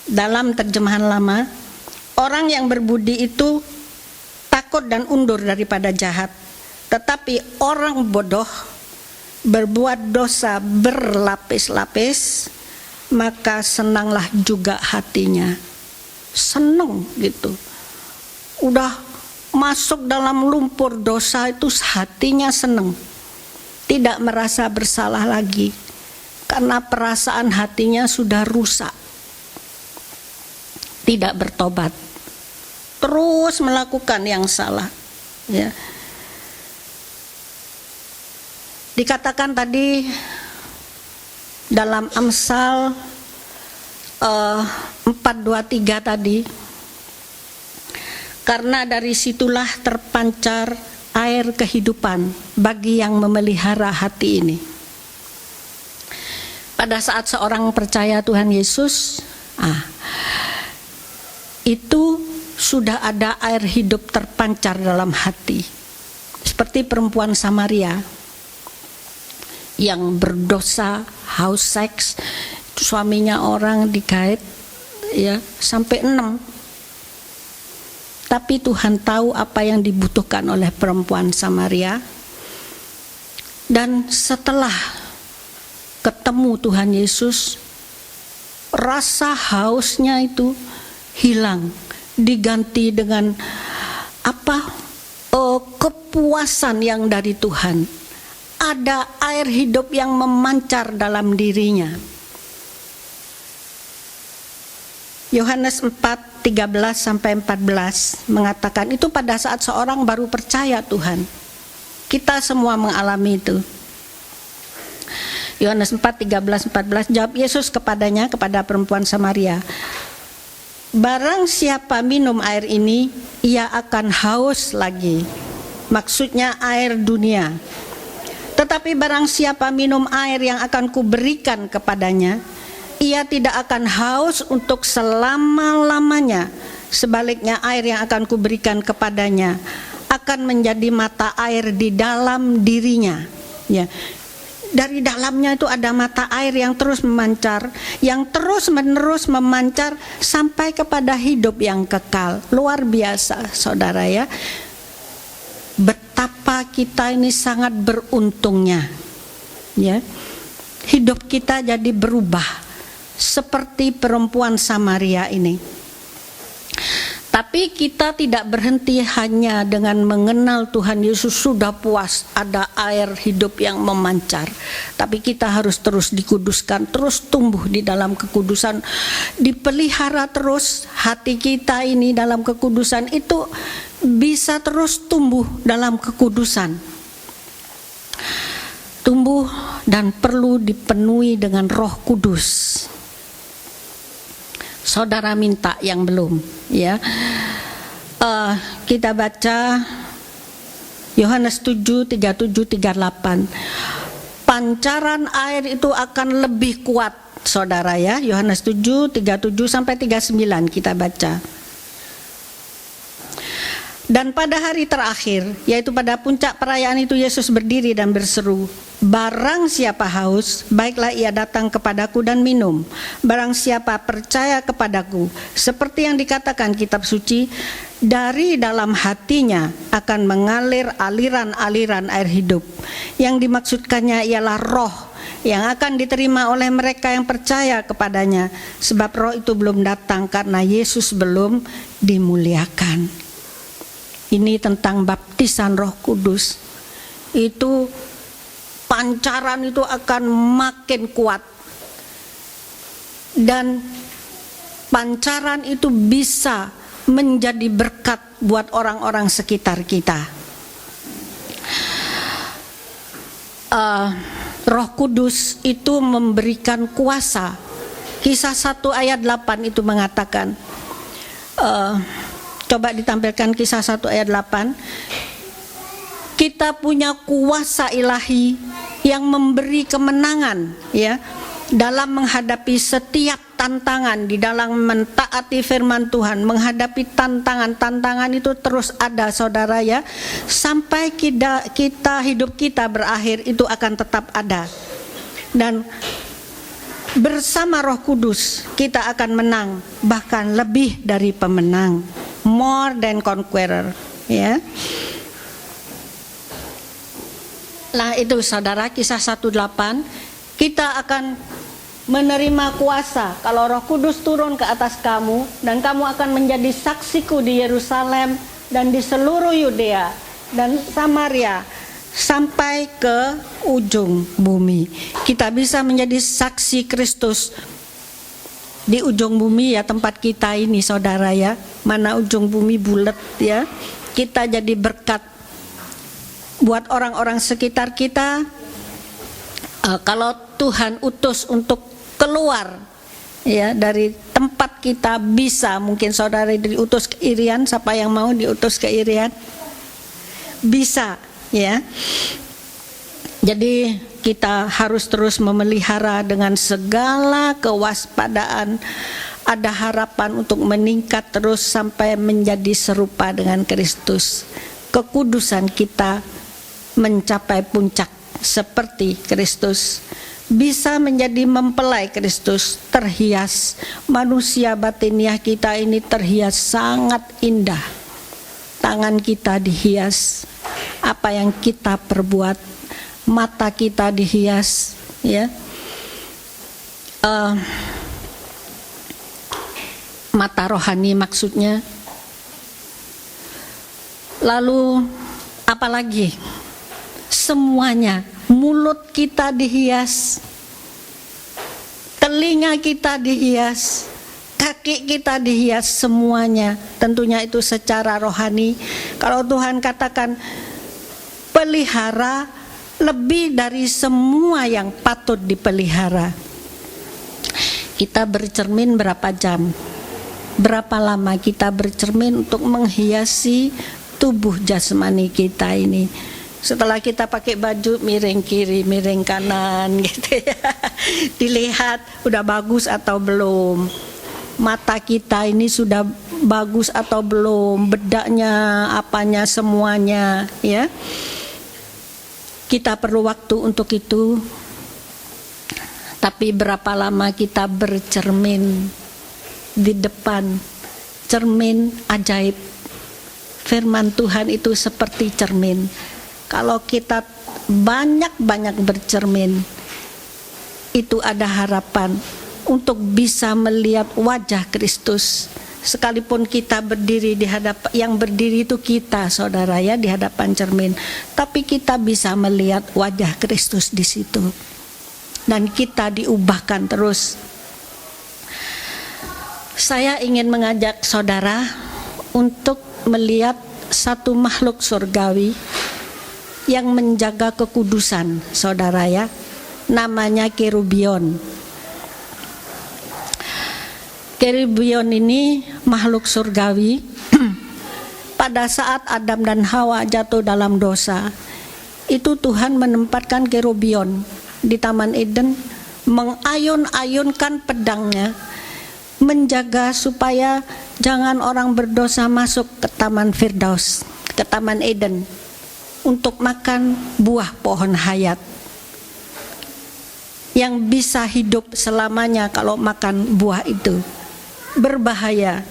Dalam terjemahan lama, orang yang berbudi itu takut dan undur daripada jahat, tetapi orang bodoh berbuat dosa berlapis-lapis, maka senanglah juga hatinya. Senang gitu. Udah masuk dalam lumpur dosa itu hatinya senang. tidak merasa bersalah lagi karena perasaan hatinya sudah rusak. Tidak bertobat, terus melakukan yang salah, ya. Dikatakan tadi dalam Amsal 4:23 tadi, karena dari situlah terpancar air kehidupan bagi yang memelihara hati ini. Pada saat seorang percaya Tuhan Yesus, itu sudah ada air hidup terpancar dalam hati. Seperti perempuan Samaria yang berdosa, haus seks, suaminya orang digait, ya, sampai 6. Tapi Tuhan tahu apa yang dibutuhkan oleh perempuan Samaria. Dan setelah ketemu Tuhan Yesus, rasa hausnya itu hilang, diganti dengan kepuasan yang dari Tuhan. Ada air hidup yang memancar dalam dirinya. Yohanes 4:13-14 mengatakan itu pada saat seorang baru percaya Tuhan. Kita semua mengalami itu. Yohanes 4:13-14, jawab Yesus kepadanya, kepada perempuan Samaria, barang siapa minum air ini, ia akan haus lagi. Maksudnya air dunia. Tetapi barang siapa minum air yang akan kuberikan kepadanya, ia tidak akan haus untuk selama-lamanya. Sebaliknya air yang akan kuberikan kepadanya akan menjadi mata air di dalam dirinya. Ya. Dari dalamnya itu ada mata air yang terus memancar, yang terus-menerus memancar sampai kepada hidup yang kekal. Luar biasa, saudara ya. Betapa kita ini sangat beruntungnya. Ya. Hidup kita jadi berubah seperti perempuan Samaria ini. Tapi kita tidak berhenti hanya dengan mengenal Tuhan Yesus sudah puas, ada air hidup yang memancar. Tapi kita harus terus dikuduskan, terus tumbuh di dalam kekudusan, dipelihara terus hati kita ini dalam kekudusan itu bisa terus tumbuh dalam kekudusan. Tumbuh dan perlu dipenuhi dengan Roh Kudus. Saudara minta yang belum, ya. Kita baca Yohanes 7:37-38. Pancaran air itu akan lebih kuat, saudara ya. Yohanes 7:37-39 kita baca. Dan pada hari terakhir, yaitu pada puncak perayaan itu, Yesus berdiri dan berseru, barang siapa haus, baiklah ia datang kepadaku dan minum. Barang siapa percaya kepadaku, seperti yang dikatakan kitab suci, dari dalam hatinya akan mengalir aliran-aliran air hidup. Yang dimaksudkannya ialah roh yang akan diterima oleh mereka yang percaya kepadanya. Sebab roh itu belum datang karena Yesus belum dimuliakan. Ini tentang baptisan Roh Kudus. Itu pancaran itu akan makin kuat. Dan pancaran itu bisa menjadi berkat buat orang-orang sekitar kita. Roh Kudus itu memberikan kuasa. Kisah 1 ayat 8 itu mengatakan, coba ditampilkan kisah 1 ayat 8. Kita punya kuasa ilahi yang memberi kemenangan ya dalam menghadapi setiap tantangan, di dalam mentaati firman Tuhan, menghadapi tantangan itu terus ada, saudara ya. Sampai kita hidup kita berakhir itu akan tetap ada. Dan bersama Roh Kudus kita akan menang, bahkan lebih dari pemenang. More than conqueror, ya. Nah itu saudara, kisah 1:8, kita akan menerima kuasa kalau Roh Kudus turun ke atas kamu, dan kamu akan menjadi saksiku di Yerusalem dan di seluruh Yudea dan Samaria sampai ke ujung bumi. Kita bisa menjadi saksi Kristus di ujung bumi ya, tempat kita ini saudara ya. Mana ujung bumi bulat ya. Kita jadi berkat buat orang-orang sekitar kita. Kalau Tuhan utus untuk keluar ya dari tempat kita, bisa mungkin saudara diutus ke Irian, siapa yang mau diutus ke Irian? Bisa ya. Jadi kita harus terus memelihara dengan segala kewaspadaan. Ada harapan untuk meningkat terus sampai menjadi serupa dengan Kristus. Kekudusan kita mencapai puncak seperti Kristus. Bisa menjadi mempelai Kristus, terhias. Manusia batiniah kita ini terhias sangat indah. Tangan kita dihias, apa yang kita perbuat, mata kita dihias ya. Mata rohani maksudnya. Lalu apalagi? Semuanya, mulut kita dihias, telinga kita dihias, kaki kita dihias, semuanya. Tentunya itu secara rohani. Kalau Tuhan katakan pelihara lebih dari semua yang patut dipelihara. Kita bercermin berapa jam? Berapa lama kita bercermin untuk menghiasi tubuh jasmani kita ini? Setelah kita pakai baju miring kiri, miring kanan gitu ya. Dilihat udah bagus atau belum. Mata kita ini sudah bagus atau belum, bedaknya, apanya, semuanya ya. Kita perlu waktu untuk itu. Tapi berapa lama kita bercermin di depan cermin ajaib. Firman Tuhan itu seperti cermin. Kalau kita banyak-banyak bercermin, itu ada harapan untuk bisa melihat wajah Kristus. Sekalipun kita berdiri di hadapan, yang berdiri itu kita saudara ya, di hadapan cermin, tapi kita bisa melihat wajah Kristus di situ. Dan kita diubahkan terus. Saya ingin mengajak saudara untuk melihat satu makhluk surgawi yang menjaga kekudusan saudara ya, namanya kerubion. Kerubion ini makhluk surgawi. Pada saat Adam dan Hawa jatuh dalam dosa, itu Tuhan menempatkan kerubion di Taman Eden, mengayun-ayunkan pedangnya, menjaga supaya jangan orang berdosa masuk ke Taman Firdaus, ke Taman Eden, untuk makan buah pohon hayat yang bisa hidup selamanya. Kalau makan buah itu berbahaya,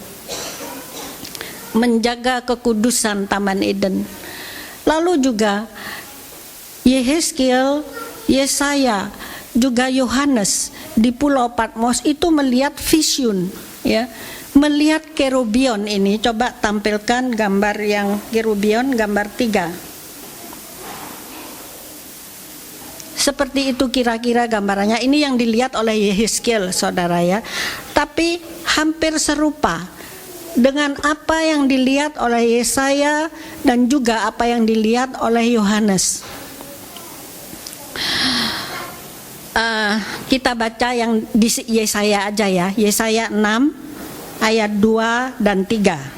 menjaga kekudusan Taman Eden. Lalu juga Yehezkiel, Yesaya, juga Yohanes di Pulau Patmos itu melihat vision ya, melihat kerubion ini. Coba tampilkan gambar yang kerubion, gambar 3. Seperti itu kira-kira gambarannya. Ini yang dilihat oleh Yehezkiel saudara ya. Tapi hampir serupa dengan apa yang dilihat oleh Yesaya dan juga apa yang dilihat oleh Yohanes. Kita baca yang di Yesaya aja ya. Yesaya 6 ayat 2 dan 3.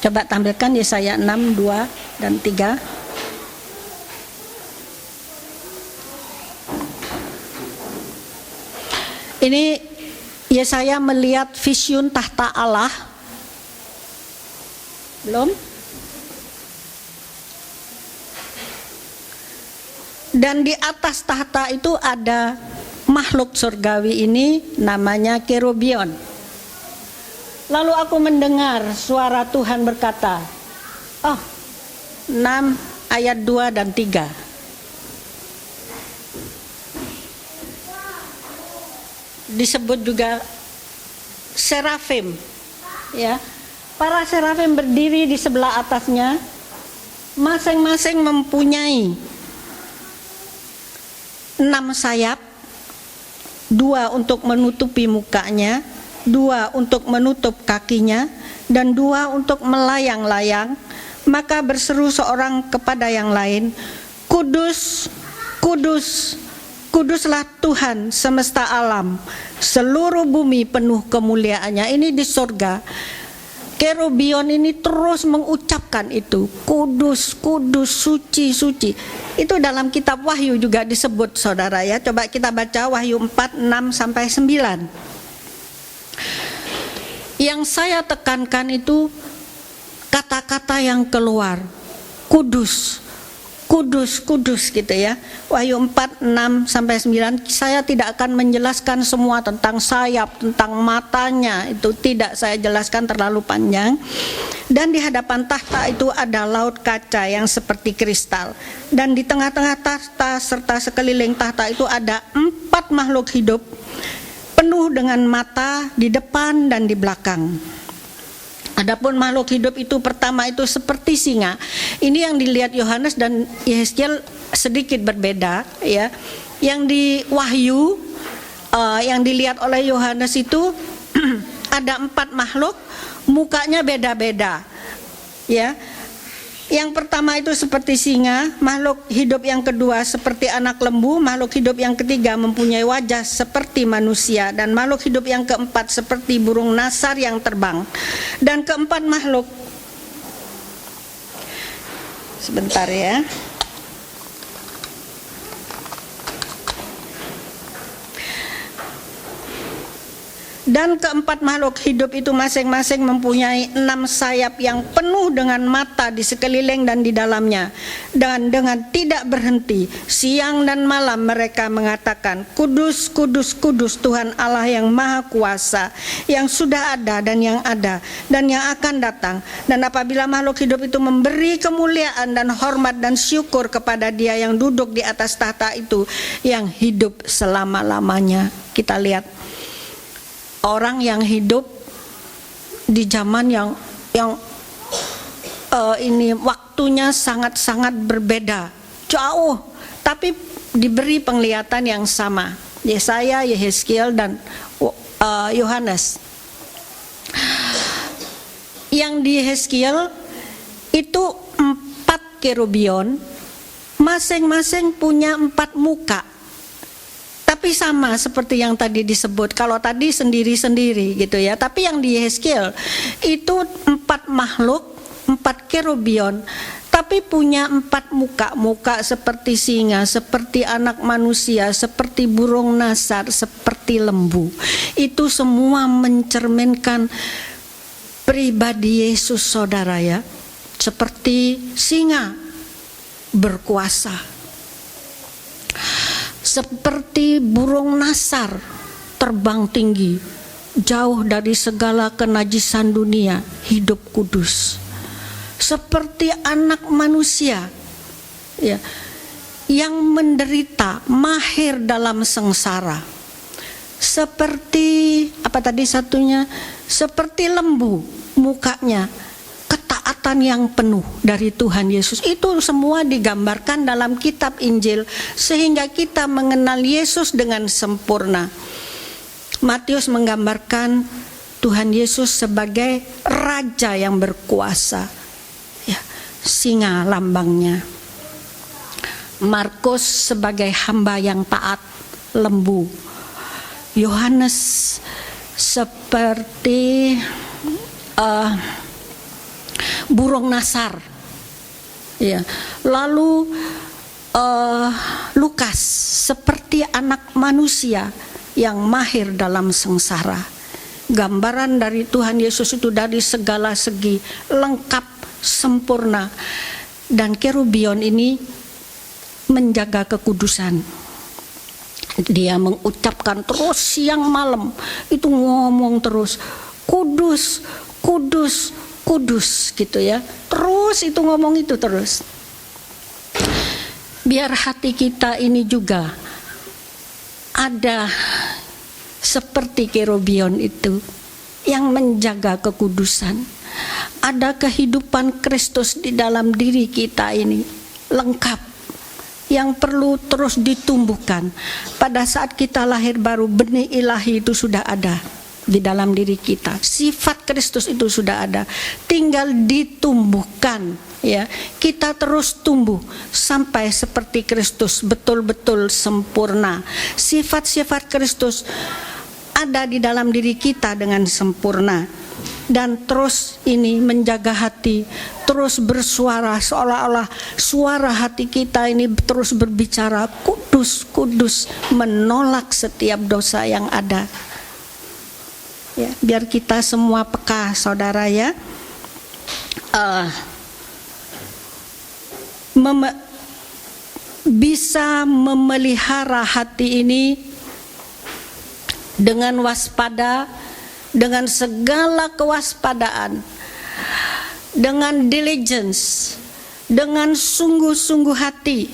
Coba tampilkan Yesaya 6, 2 dan 3. Ini Yesaya melihat vision tahta Allah. Belum? Dan di atas tahta itu ada makhluk surgawi ini namanya kerubion. Lalu aku mendengar suara Tuhan berkata, 6 ayat 2 dan 3. Disebut juga serafim ya. Para serafim berdiri di sebelah atasnya, masing-masing mempunyai 6 sayap, 2 untuk menutupi mukanya, 2 untuk menutup kakinya, dan 2 untuk melayang-layang. Maka berseru seorang kepada yang lain, Kudus, kudus, kuduslah Tuhan semesta alam, seluruh bumi penuh kemuliaannya. Ini di surga. Kerubion ini terus mengucapkan itu, kudus, kudus, suci, suci. Itu dalam kitab Wahyu juga disebut, saudara ya. Coba kita baca Wahyu 4, 6 sampai 9. Yang saya tekankan itu kata-kata yang keluar, kudus, kudus, kudus gitu ya. Wahyu 4, 6 sampai 9. Saya tidak akan menjelaskan semua tentang sayap, tentang matanya, itu tidak saya jelaskan, terlalu panjang. Dan di hadapan tahta itu ada laut kaca yang seperti kristal, dan di tengah-tengah tahta serta sekeliling tahta itu ada 4 makhluk hidup penuh dengan mata di depan dan di belakang. Adapun makhluk hidup itu pertama itu seperti singa. Ini yang dilihat Yohanes dan Yehezkiel sedikit berbeda ya. Yang di Wahyu yang dilihat oleh Yohanes itu ada 4 makhluk, mukanya beda-beda ya. Yang pertama itu seperti singa, makhluk hidup yang kedua seperti anak lembu, makhluk hidup yang ketiga mempunyai wajah seperti manusia, dan makhluk hidup yang keempat seperti burung nasar yang terbang. Dan keempat makhluk, sebentar ya, dan keempat makhluk hidup itu masing-masing mempunyai 6 sayap yang penuh dengan mata di sekeliling dan di dalamnya. Dan dengan tidak berhenti siang dan malam mereka mengatakan, Kudus, kudus, kudus Tuhan Allah yang Maha Kuasa, yang sudah ada dan yang akan datang. Dan apabila makhluk hidup itu memberi kemuliaan dan hormat dan syukur kepada Dia yang duduk di atas tahta itu, yang hidup selama-lamanya. Kita lihat orang yang hidup di zaman yang ini waktunya sangat-sangat berbeda, jauh, tapi diberi penglihatan yang sama. Yesaya, Yehezkiel, dan Yohanes. Yang di Yehezkiel itu 4 kerubion, masing-masing punya 4 muka. Tapi sama seperti yang tadi disebut. Kalau tadi sendiri-sendiri gitu ya. Tapi yang di Yehezkiel itu 4 makhluk, 4 kerubion, tapi punya 4 muka. Muka seperti singa, seperti anak manusia, seperti burung nasar, seperti lembu. Itu semua mencerminkan pribadi Yesus, saudara ya. Seperti singa berkuasa, seperti burung nasar terbang tinggi, jauh dari segala kenajisan dunia, hidup kudus. Seperti anak manusia ya, yang menderita, mahir dalam sengsara. Seperti apa tadi satunya? Seperti lembu mukanya, ketaatan yang penuh dari Tuhan Yesus. Itu semua digambarkan dalam kitab Injil sehingga kita mengenal Yesus dengan sempurna. Matius menggambarkan Tuhan Yesus sebagai raja yang berkuasa ya, singa lambangnya. Markus sebagai hamba yang taat, lembu. Yohanes seperti burung nasar ya. Lalu Lukas seperti anak manusia yang mahir dalam sengsara. Gambaran dari Tuhan Yesus itu dari segala segi lengkap, sempurna. Dan kerubion ini menjaga kekudusan. Dia mengucapkan terus siang malam, itu ngomong terus, kudus, kudus, kudus gitu ya. Terus itu ngomong itu terus. Biar hati kita ini juga ada seperti kerubion itu yang menjaga kekudusan. Ada kehidupan Kristus di dalam diri kita ini lengkap, yang perlu terus ditumbuhkan. Pada saat kita lahir baru, benih ilahi itu sudah ada di dalam diri kita. Sifat Kristus itu sudah ada, tinggal ditumbuhkan, ya. Kita terus tumbuh sampai seperti Kristus, betul-betul sempurna. Sifat-sifat Kristus ada di dalam diri kita dengan sempurna. Dan terus ini menjaga hati, terus bersuara, seolah-olah suara hati kita ini terus berbicara, kudus, kudus, menolak setiap dosa yang ada. Ya, biar kita semua peka, saudara, ya. Bisa memelihara hati ini dengan waspada, dengan segala kewaspadaan, dengan diligence, dengan sungguh-sungguh hati,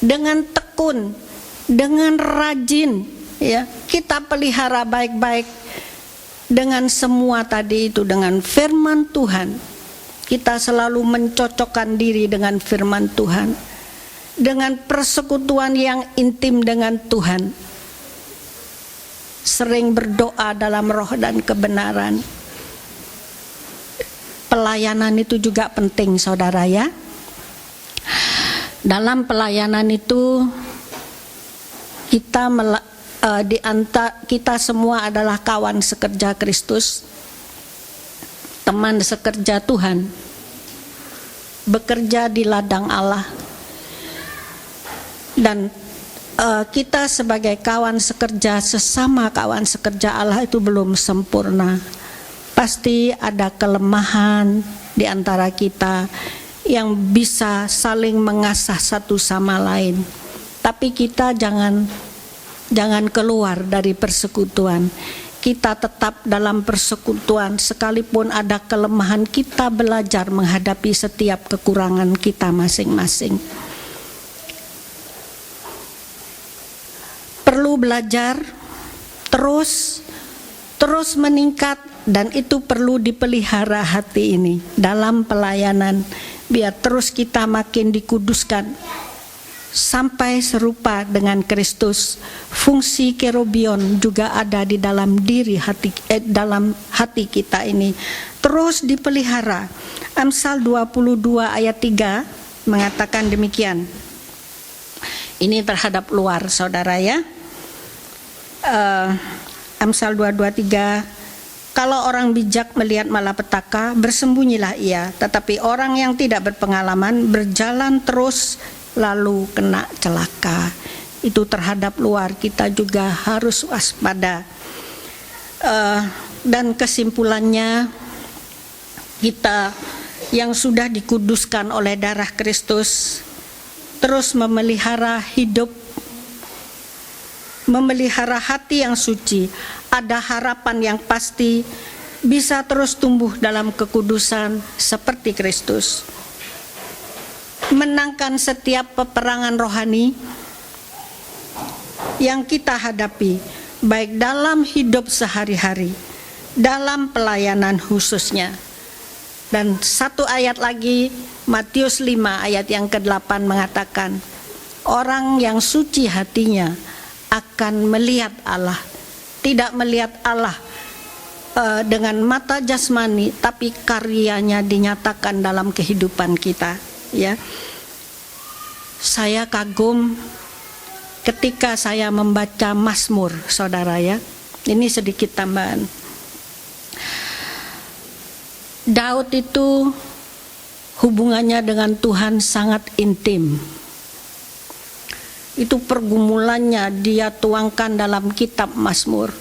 dengan tekun, dengan rajin, ya. Kita pelihara baik-baik dengan semua tadi itu, dengan firman Tuhan. Kita selalu mencocokkan diri dengan firman Tuhan, dengan persekutuan yang intim dengan Tuhan, sering berdoa dalam roh dan kebenaran. Pelayanan itu juga penting, saudara, ya. Dalam pelayanan itu kita semua adalah kawan sekerja Kristus, teman sekerja Tuhan, bekerja di ladang Allah. Dan kita sebagai kawan sekerja, sesama kawan sekerja Allah itu belum sempurna. Pasti ada kelemahan di antara kita yang bisa saling mengasah satu sama lain. Tapi kita jangan keluar dari persekutuan. Kita tetap dalam persekutuan, sekalipun ada kelemahan, kita belajar menghadapi setiap kekurangan kita masing-masing. Perlu belajar terus meningkat, dan itu perlu dipelihara hati ini dalam pelayanan, biar terus kita makin dikuduskan sampai serupa dengan Kristus. Fungsi kerubion juga ada di dalam dalam hati kita ini, terus dipelihara. Amsal 22 ayat 3 mengatakan demikian. Ini terhadap luar, saudara, ya. Amsal 22:3, kalau orang bijak melihat malapetaka, bersembunyilah ia, tetapi orang yang tidak berpengalaman berjalan terus lalu kena celaka. Itu terhadap luar, kita juga harus waspada. Dan kesimpulannya, kita yang sudah dikuduskan oleh darah Kristus terus memelihara hidup, memelihara hati yang suci, ada harapan yang pasti, bisa terus tumbuh dalam kekudusan seperti Kristus. Menangkan setiap peperangan rohani yang kita hadapi, baik dalam hidup sehari-hari, dalam pelayanan khususnya. Dan satu ayat lagi, Matius 5 ayat yang ke-8 mengatakan, orang yang suci hatinya akan melihat Allah. Tidak melihat Allah dengan mata jasmani, tapi karyanya dinyatakan dalam kehidupan kita, ya. Saya kagum ketika saya membaca Mazmur, saudara, ya. Ini sedikit tambahan. Daud itu hubungannya dengan Tuhan sangat intim. Itu pergumulannya dia tuangkan dalam kitab Mazmur.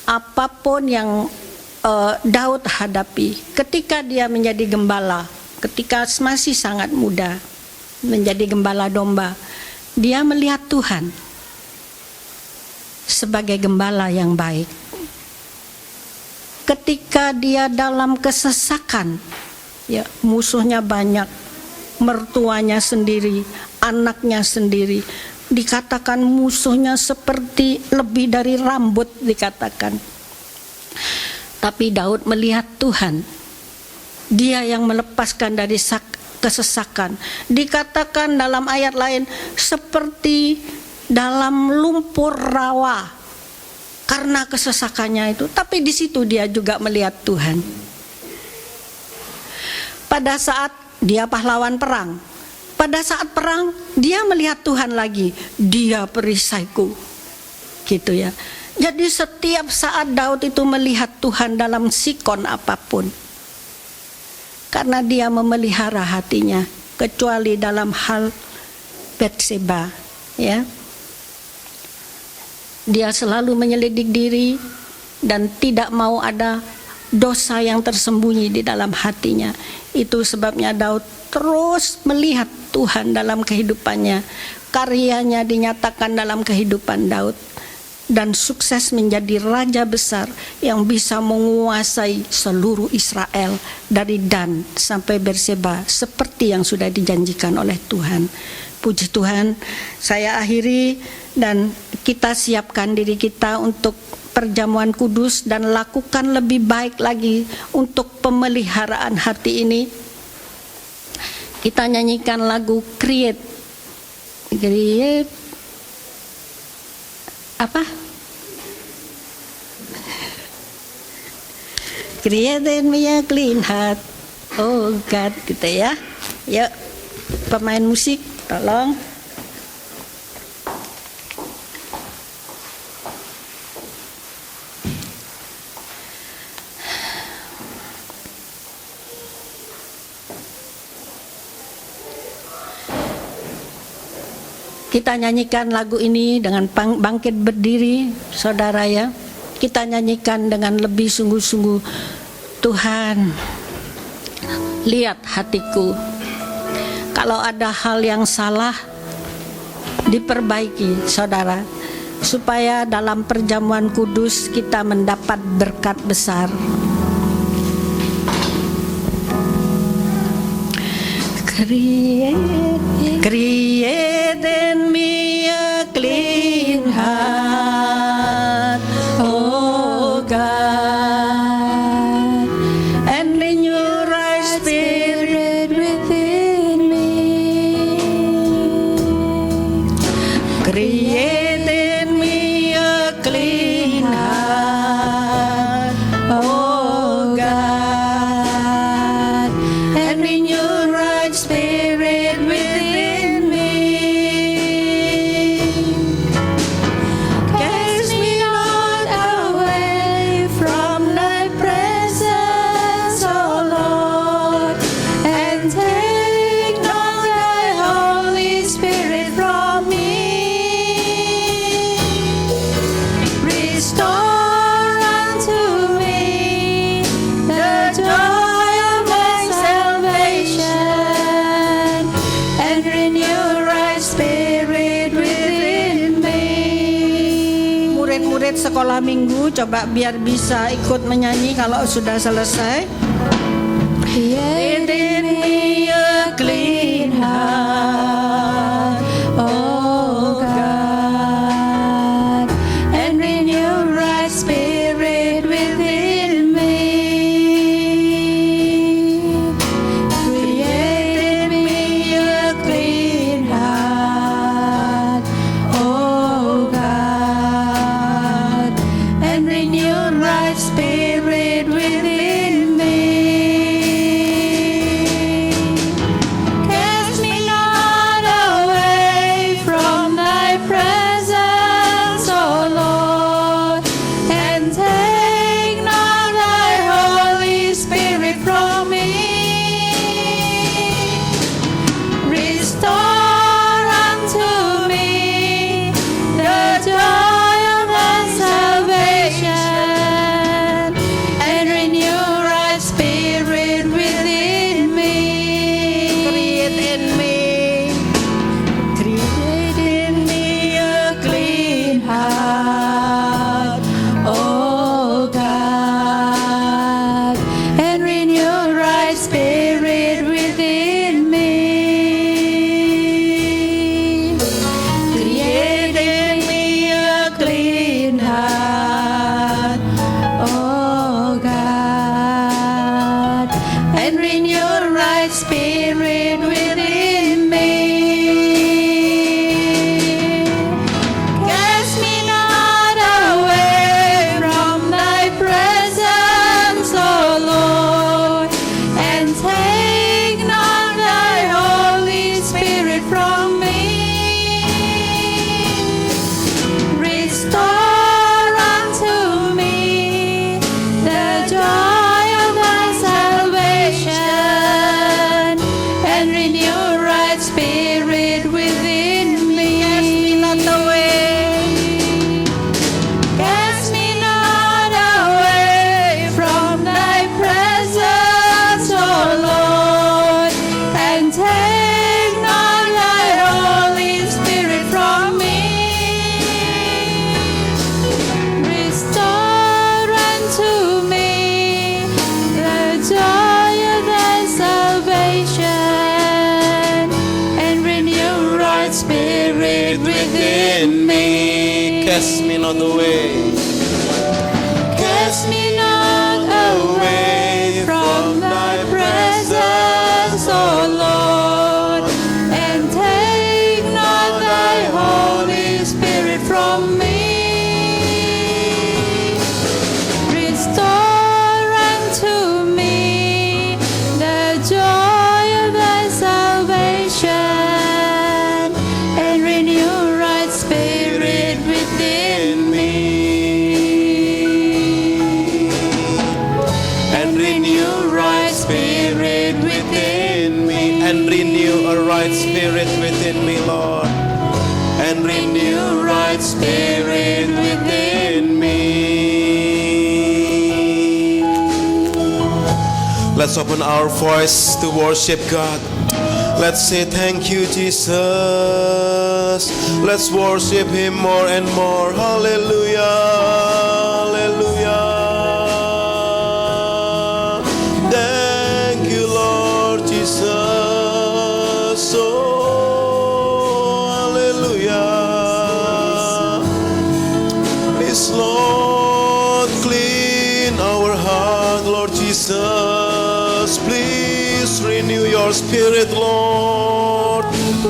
Apapun yang Daud hadapi ketika dia menjadi gembala, ketika masih sangat muda menjadi gembala domba, dia melihat Tuhan sebagai gembala yang baik. Ketika dia dalam kesesakan, ya, musuhnya banyak, mertuanya sendiri, anaknya sendiri, dikatakan musuhnya seperti lebih dari rambut, dikatakan. Tapi Daud melihat Tuhan. Dia yang melepaskan dari kesesakan. Dikatakan dalam ayat lain seperti dalam lumpur rawa karena kesesakannya itu. Tapi di situ dia juga melihat Tuhan. Pada saat dia pahlawan perang, pada saat perang dia melihat Tuhan lagi. Dia perisaiku, gitu ya. Jadi setiap saat Daud itu melihat Tuhan dalam sikon apapun. Karena dia memelihara hatinya, kecuali dalam hal Batseba, ya. Dia selalu menyelidik diri dan tidak mau ada dosa yang tersembunyi di dalam hatinya. Itu sebabnya Daud terus melihat Tuhan dalam kehidupannya. Karyanya dinyatakan dalam kehidupan Daud. Dan sukses menjadi raja besar yang bisa menguasai seluruh Israel dari Dan sampai Berseba seperti yang sudah dijanjikan oleh Tuhan. Puji Tuhan, saya akhiri dan kita siapkan diri kita untuk perjamuan kudus dan lakukan lebih baik lagi untuk pemeliharaan hati ini. Kita nyanyikan lagu Create in me a clean heart, oh God, gitu ya. Yuk, pemain musik, tolong. Kita nyanyikan lagu ini dengan bangkit berdiri, saudara ya. Kita nyanyikan dengan lebih sungguh-sungguh. Tuhan, lihat hatiku. Kalau ada hal yang salah, diperbaiki, saudara. Supaya dalam perjamuan kudus kita mendapat berkat besar. Create in me a clean heart, oh God, and renew right spirit within me. Create in me a clean heart, oh God, and renew right spirit within me. Cast me not away from thy presence, O Lord, and take not thy Holy Spirit from me. Restore unto me the joy of my salvation, and renew right spirit within me. Murid-murid sekolah minggu, coba biar bisa ikut menyanyi kalau sudah selesai. Create in me a clean heart, oh God, and renew right spirit within me. Create in me a clean heart, oh God, and renew right spirit within me. Cast me not away from thy presence, O Lord, and take not thy Holy Spirit from me. Restore unto me the joy of thy salvation, within me. Cast me not away. Cast me not away from thy presence, O Lord, and take not thy Holy Spirit from me. Restore unto me the joy of thy salvation, and renew right spirit within me. And renew right spirit within me. And renew a right spirit within me, Lord. And renew right spirit within me. Let's open our voice to worship God. Let's say thank you, Jesus. Let's worship Him more and more. Hallelujah. Hallelujah. Thank you, Lord Jesus. Oh, hallelujah. Please, Lord, clean our heart, Lord Jesus. Please renew your spirit, Lord.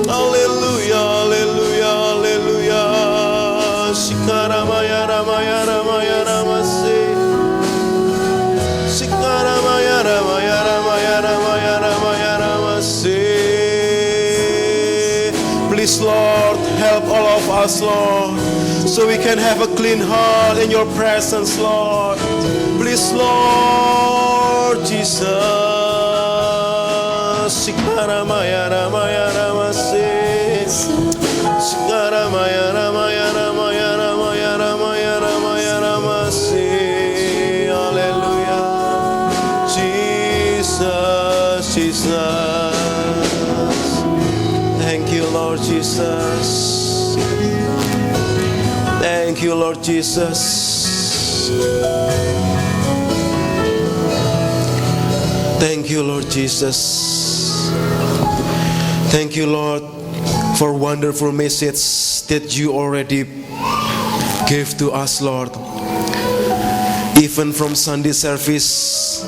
Hallelujah, hallelujah, hallelujah. Shikaramaya ramaya ramaya ramase. Shikaramaya ramaya ramaya ramaya ramaya ramase. Please, Lord, help all of us, Lord, so we can have a clean heart in your presence, Lord. Please, Lord Jesus. Shikaramaya ramaya ramase. Shikaramaya ramaya ramaya ramaya ramaya ramaya ramase. Hallelujah. Jesus, Jesus. Thank you, Lord Jesus. Thank you, Lord Jesus. Thank you, Lord Jesus. Thank you, Lord, for wonderful message that you already gave to us, Lord. Even from Sunday service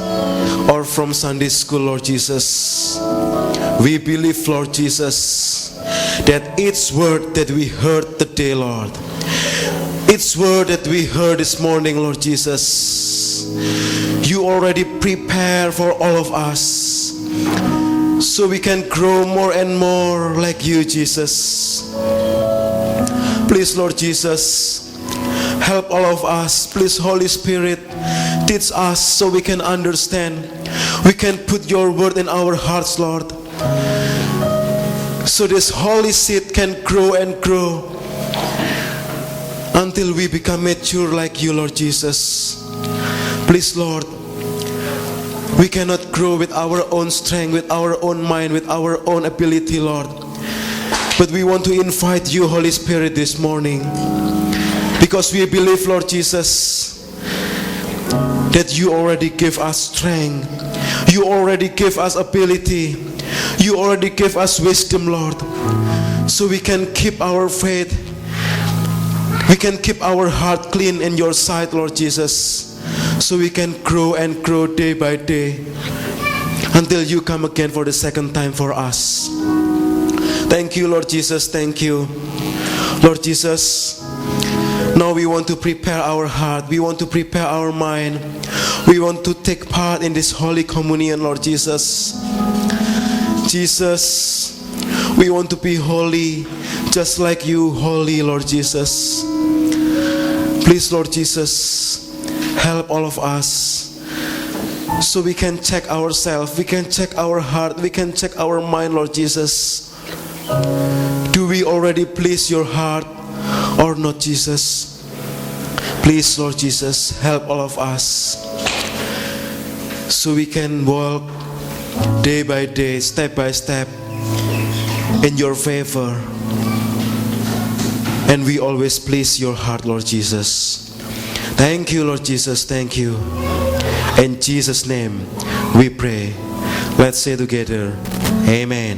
or from Sunday school, Lord Jesus. We believe, Lord Jesus, that each word that we heard today, Lord, each word that we heard this morning, Lord Jesus, you already prepare for all of us, so we can grow more and more like you, Jesus. Please, Lord Jesus, help all of us. Please, Holy Spirit, teach us so we can understand. We can put your word in our hearts, Lord, so this holy seed can grow and grow until we become mature like you, Lord Jesus. Please, Lord, we cannot grow with our own strength, with our own mind, with our own ability, Lord. But we want to invite you, Holy Spirit, this morning, because we believe, Lord Jesus, that you already give us strength. You already give us ability. You already give us wisdom, Lord, so we can keep our faith. We can keep our heart clean in your sight, Lord Jesus, so we can grow and grow day by day until you come again for the second time for us. Thank you, Lord Jesus. Thank you, Lord Jesus. Now we want to prepare our heart. We want to prepare our mind. We want to take part in this Holy Communion, Lord Jesus. Jesus, we want to be holy, just like you, holy, Lord Jesus. Please, Lord Jesus, help all of us so we can check ourselves, we can check our heart, we can check our mind, Lord Jesus. Do we already please your heart or not, Jesus? Please, Lord Jesus, help all of us so we can walk day by day, step by step in your favor, and we always please your heart, Lord Jesus. Thank you, Lord Jesus. Thank you. In Jesus' name we pray. Let's say together, Amen.